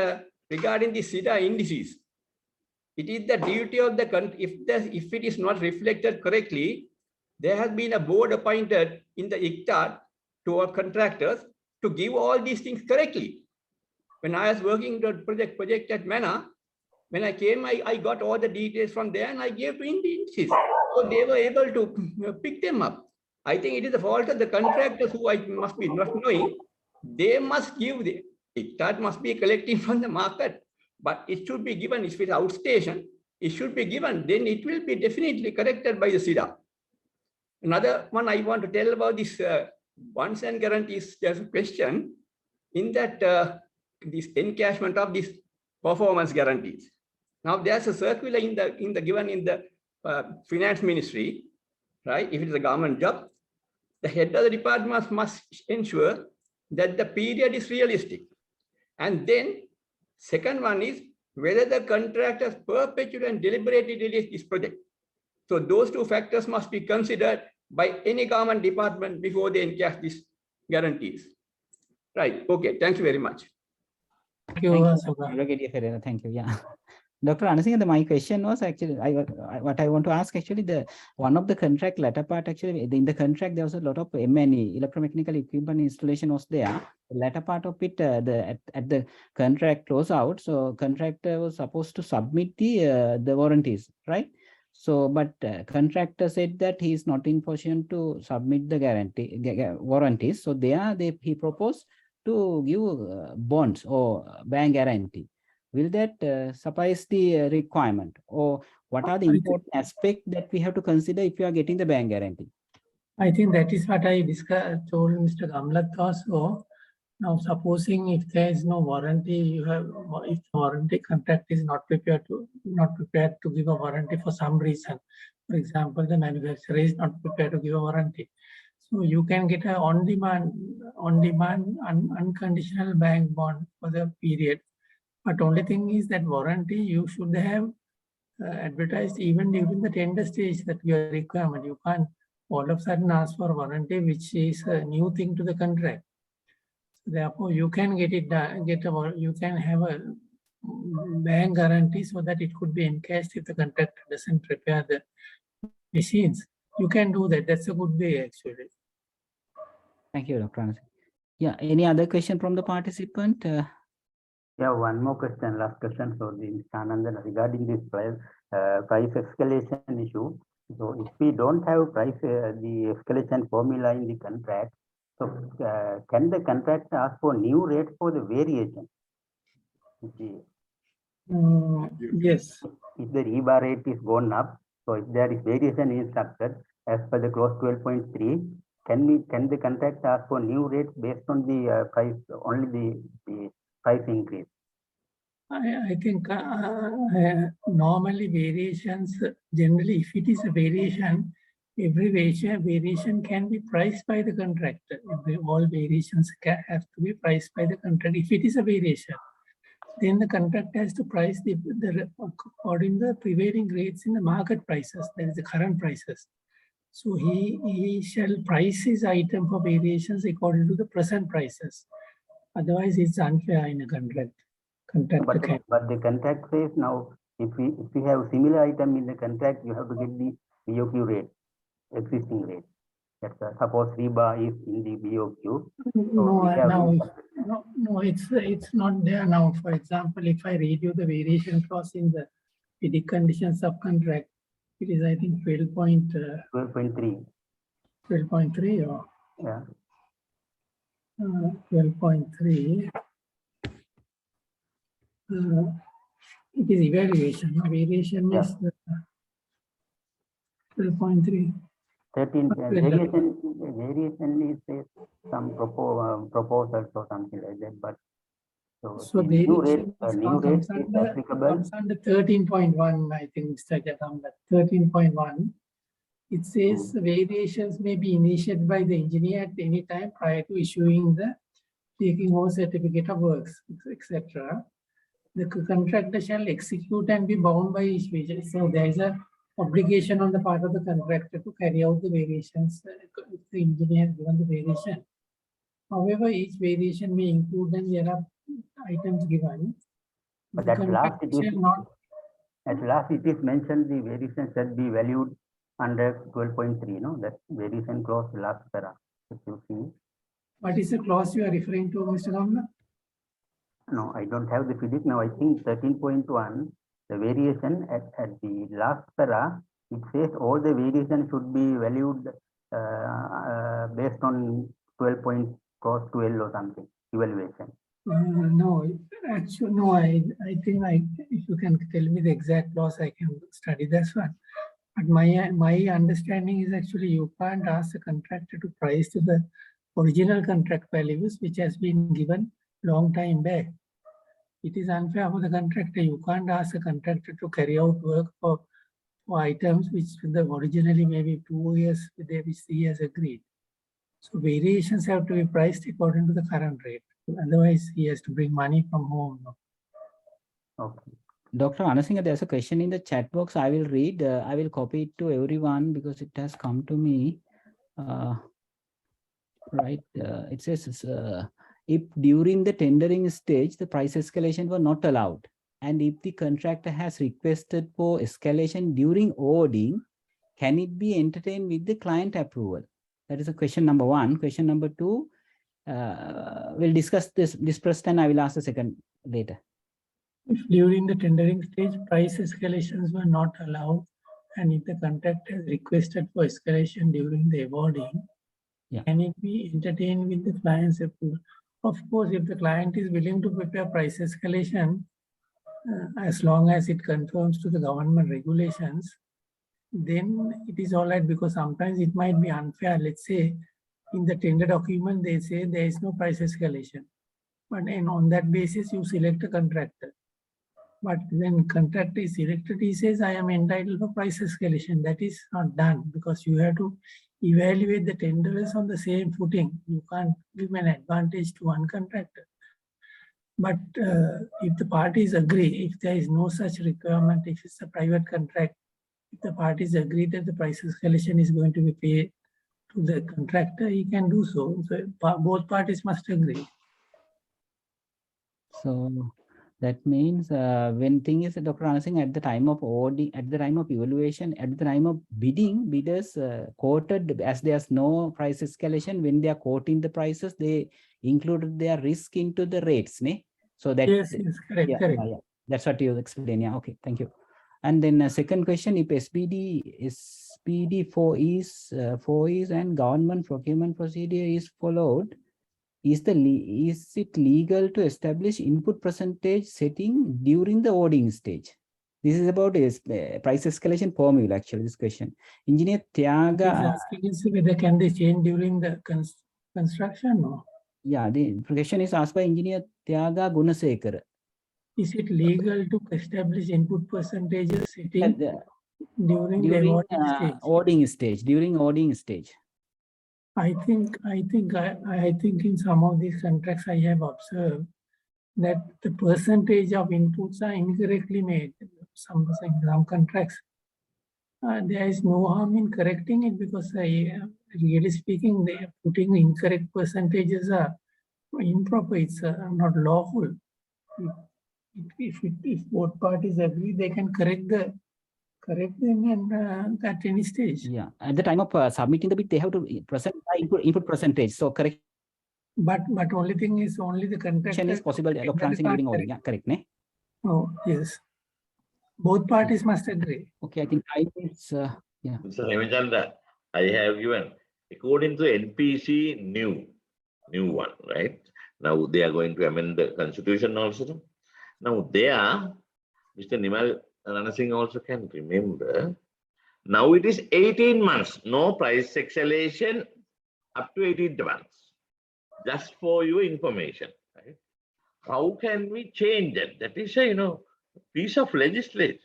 regarding the SIDA indices. It is the duty of the country, if it is not reflected correctly, there has been a board appointed in the ICTAR to our contractors to give all these things correctly. When I was working the project at MENA, when I came, I got all the details from there and I gave to indices. So they were able to pick them up. I think it is the fault of the contractors who I must be not knowing. They must give the ICTAR must be collecting from the market, but it should be given. If it's outstation, it should be given. Then it will be definitely corrected by the SIDA. Another one I want to tell about this bonds and guarantees. There's a question in that this encashment of these performance guarantees. Now there's a circular given in the finance ministry, right? If it is a government job, the head of the department must ensure that the period is realistic. And then second one is whether the contractors perpetually and deliberately release this project. So those two factors must be considered by any government department before they encash these guarantees. Right. Okay. Thank you very much. Thank you, Advocate Ferreira. Thank you. Yeah. Dr. Anasinghe, my question was actually, what I want to ask actually, one of the contract latter part actually, in the contract there was a lot of M&E, electromechanical equipment installation was there. The latter part of it, at the contract close out, so contractor was supposed to submit the warranties, right? So, but contractor said that he is not in position to submit the warranties. So he proposed to give bonds or bank guarantee. Will that suffice the requirement, or what are the important aspects that we have to consider if you are getting the bank guarantee? I think that is what I told Mr. Gamlat also. Now, supposing if there is no warranty, if the warranty contract is not prepared to give a warranty for some reason. For example, the manufacturer is not prepared to give a warranty. So you can get a on-demand, unconditional bank bond for the period. But only thing is that warranty you should have advertised even during the tender stage that your requirement. You can't all of a sudden ask for warranty, which is a new thing to the contract. So therefore, you can get it done, you can have a bank guarantee so that it could be encashed if the contractor doesn't prepare the machines. You can do that. That's a good way actually. Thank you, Dr. Anasinghe. Yeah. Any other question from the participant? Yeah, one more question, last question. So, Anandan, regarding this price escalation issue. So, if we don't have the escalation formula in the contract, so can the contractor ask for new rate for the variation? Yes. If the rebar rate is gone up, so if there is variation instructed as per the clause 12.3, can the contractor ask for new rates based on the price, only the price increase? I think normally variations, generally if it is a variation, every variation can be priced by the contractor. All variations have to be priced by the contractor. If it is a variation, then the contractor has to price according to the prevailing rates in the market prices, that is the current prices. So he shall price his item for variations according to the present prices. Otherwise, it's unfair in a contract. But the contract says now, if we have similar item in the contract, you have to get the BOQ rate, existing rate. That's suppose rebar is in the BOQ. No, it's not there now. For example, if I read you the variation clause in the basic conditions of contract, it is I think 12.3. 12.3 or yeah. 12.3. It is evaluation. Variation is 12.3. 13. Variation is some proposals or something like that. But so new rate is applicable. Comes under 13.1, I think, Mr. Jadamla. 13.1. It says variations may be initiated by the engineer at any time prior to issuing the taking over certificate of works, etc. The contractor shall execute and be bound by each variation. So there is a obligation on the part of the contractor to carry out the variations if the engineer has given the variation. However, each variation may include, and there are items given. But The at last it contractor is shall not. at last it is mentioned the variation should be valued under 12.3. No, that variation clause last para. If you see. What is the clause you are referring to, Mr. Ramna? No, I don't have the physics now. I think 13.1, the variation at the last para, it says all the variation should be valued based on 12 point cross 12 or something, evaluation. No, actually, no, I think if you can tell me the exact clause, I can study this one. But my understanding is actually you can't ask the contractor to price to the original contract values, which has been given long time back. It is unfair for the contractor. You can't ask the contractor to carry out work for items which originally maybe 2 years which he has agreed. So variations have to be priced according to the current rate. Otherwise, he has to bring money from home. Okay. Dr. Anasinghe, there's a question in the chat box. I will read. I will copy it to everyone because it has come to me. Right. It says, if during the tendering stage, the price escalation were not allowed, and if the contractor has requested for escalation during awarding, can it be entertained with the client approval? That is a question number one. Question number two, we'll discuss this first and I will ask the second later. If during the tendering stage, price escalations were not allowed, and if the contractor has requested for escalation during the awarding, can it be entertained with the client's approval? Of course, if the client is willing to prepare price escalation, as long as it conforms to the government regulations, then it is all right, because sometimes it might be unfair. Let's say in the tender document, they say there is no price escalation. But then on that basis, you select a contractor. But when contractor is selected, he says, I am entitled for price escalation. That is not done, because you have to evaluate the tenderers on the same footing. You can't give an advantage to one contractor. But if the parties agree, if there is no such requirement, if it's a private contract, if the parties agree that the price escalation is going to be paid to the contractor, he can do so. So both parties must agree. So that means when thing is, Dr. Anasinghe, at the time of awarding, at the time of evaluation, at the time of bidding, bidders quoted, as there's no price escalation, when they are quoting the prices, they included their risk into the rates. Ne? So that, yes, correct, correct. Yeah. That's what you explained. Yeah, okay, thank you. And then second question, if SPD4 is and government procurement procedure is followed, is it legal to establish input percentage setting during the awarding stage? This is about price escalation formula, actually, this question. Engineer Tyaga. He's asking us whether can they change during the construction or? Yeah, the question is asked by Engineer Tyaga Gunasekara. Is it legal to establish input percentages setting during the awarding stage? During awarding stage. I think in some of these contracts I have observed that the percentage of inputs are incorrectly made. Some contracts, there is no harm in correcting it, because really speaking, they are putting incorrect percentages are improper. It's not lawful. If both parties agree, they can correct them and at any stage. Yeah, at the time of submitting the bid, they have to present input percentage. So correct. But only thing is only the contractor is possible. Dr. Anasinghe during awarding. Yeah, correct, ne? Oh yes. Both parties must agree. Okay, I think it's yeah. Mr. Hemichandra, I have given according to NPC new one, right? Now they are going to amend the constitution also. Now there, Mr. Nimal Ranasinghe also can remember. Now it is 18 months, no price escalation up to 18 months. Just for your information, right? How can we change that? That is a piece of legislation,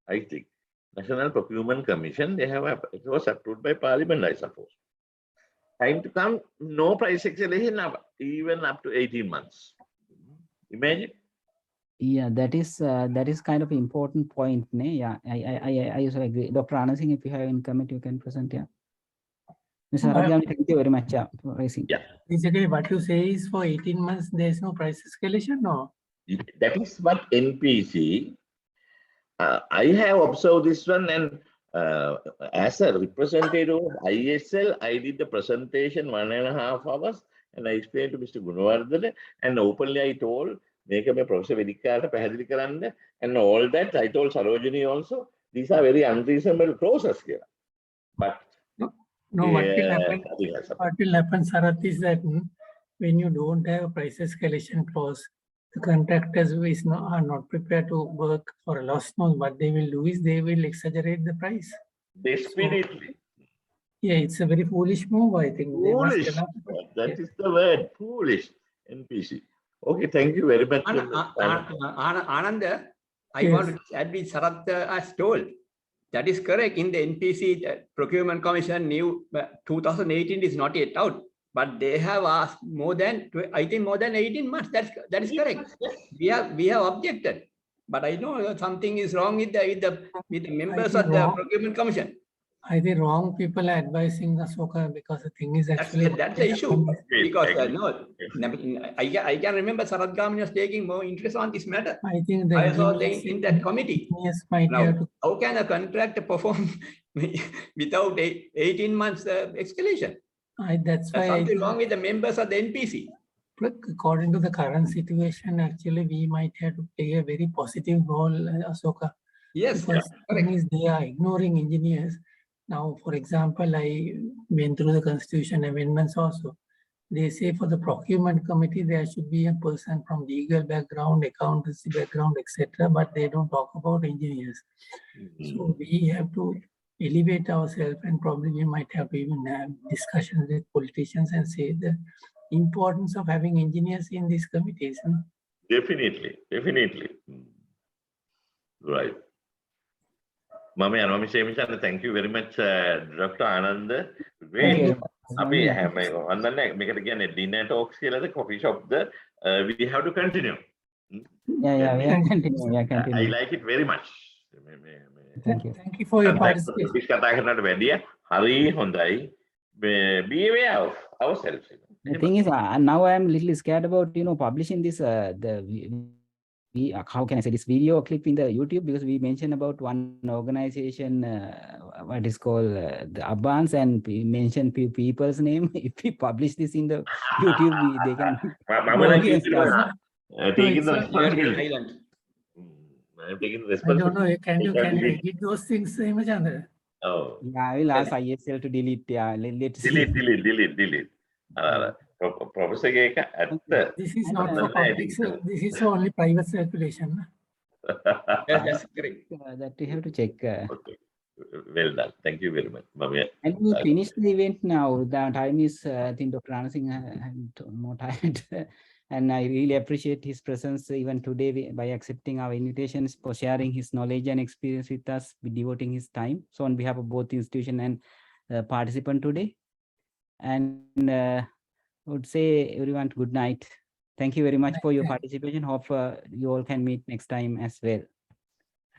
I think. National Procurement Commission, it was approved by Parliament, I suppose. Time to come, no price escalation even up to 18 months. Imagine. Yeah, that is kind of important point. Ne? Yeah, I also agree. Dr. Anand Singh, if you have any comment, you can present. Yeah. Mr. Aragami, thank you very much for raising. Yeah. Basically, what you say is for 18 months, there is no price escalation, no? That is what NPC. I have observed this one, and as a representative of ISL, I did the presentation 1.5 hours, and I explained to Mr. Gunawardana, and openly I told, make a Professor Vedikata, Pahadri Karanda, and all that. I told Sarojini also, these are very unreasonable clauses here. But No, what will happen? nothing has happened. What will happen, Sarath, is that when you don't have a price escalation clause, the contractors are not prepared to work for a loss. No, what they will do is they will exaggerate the price. Definitely. Yeah, it's a very foolish move, I think. They must Foolish. allow- That is the word, foolish. NPC. Okay, thank you very much. Ananda, I Yes. want to add with Sarath as told. That is correct. In the NPC Procurement Commission, new 2018 is not yet out, but they have asked more than 18 months. That is correct. We have objected, but I know something is wrong with the members of the Procurement Commission. I think wrong people are advising Asoka because the thing is actually That's the issue. Because Agree. I can remember Sarath Gamani was taking more interest on this matter. I think the I saw engineers in that committee. might Now, have to, how can a contractor perform without 18 months escalation? that's There's why I something think, wrong with the members of the NPC. according to the current situation, actually we might have to play a very positive role, Asoka. Yes, Because the thing correct. is they are ignoring engineers. Now, for example, I went through the constitution amendments also. They say for the procurement committee, there should be a person from legal background, accountancy background, etc. But they don't talk about engineers. So we have to elevate ourselves, and probably we might have to even have discussions with politicians and say the importance of having engineers in these committees. Definitely. Right. Mami and Mami Semishan, thank you very much, Dr. Anand. Great. Happy make it again a dinner talks here at the coffee shop there. We have to continue. Yeah, we are continuing. Yeah, I continue. like it very much. Thank you. Thank you for your participation. Hari Hondai. Be aware of ourselves. The thing is, now I am a little scared about publishing this how can I say this video clip in the YouTube, because we mentioned about one organization, what is called the Abans, and we mentioned few people's name. If we publish this in the YouTube, they can. I'm taking the I don't know. Can you edit those things, Chandra? Oh. Yeah, I will ask ISL to delete. Yeah, let's Delete. Professor Geka at the. This is not for public. This is for only private circulation. Yes, that's correct. That we have to check. Okay. Well done. Thank you very much. And we finished the event now. The time is, I think Dr. Anand Singh had more time. And I really appreciate his presence even today by accepting our invitations, for sharing his knowledge and experience with us, devoting his time. So on behalf of both institution and participant today. And I would say everyone good night. Thank you very much for your participation. Hope you all can meet next time as well.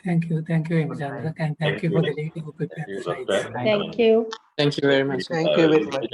Thank you, Chandra, and thank you for the lady who prepared the slides. Thank you. Thank you very much. Thank you very much.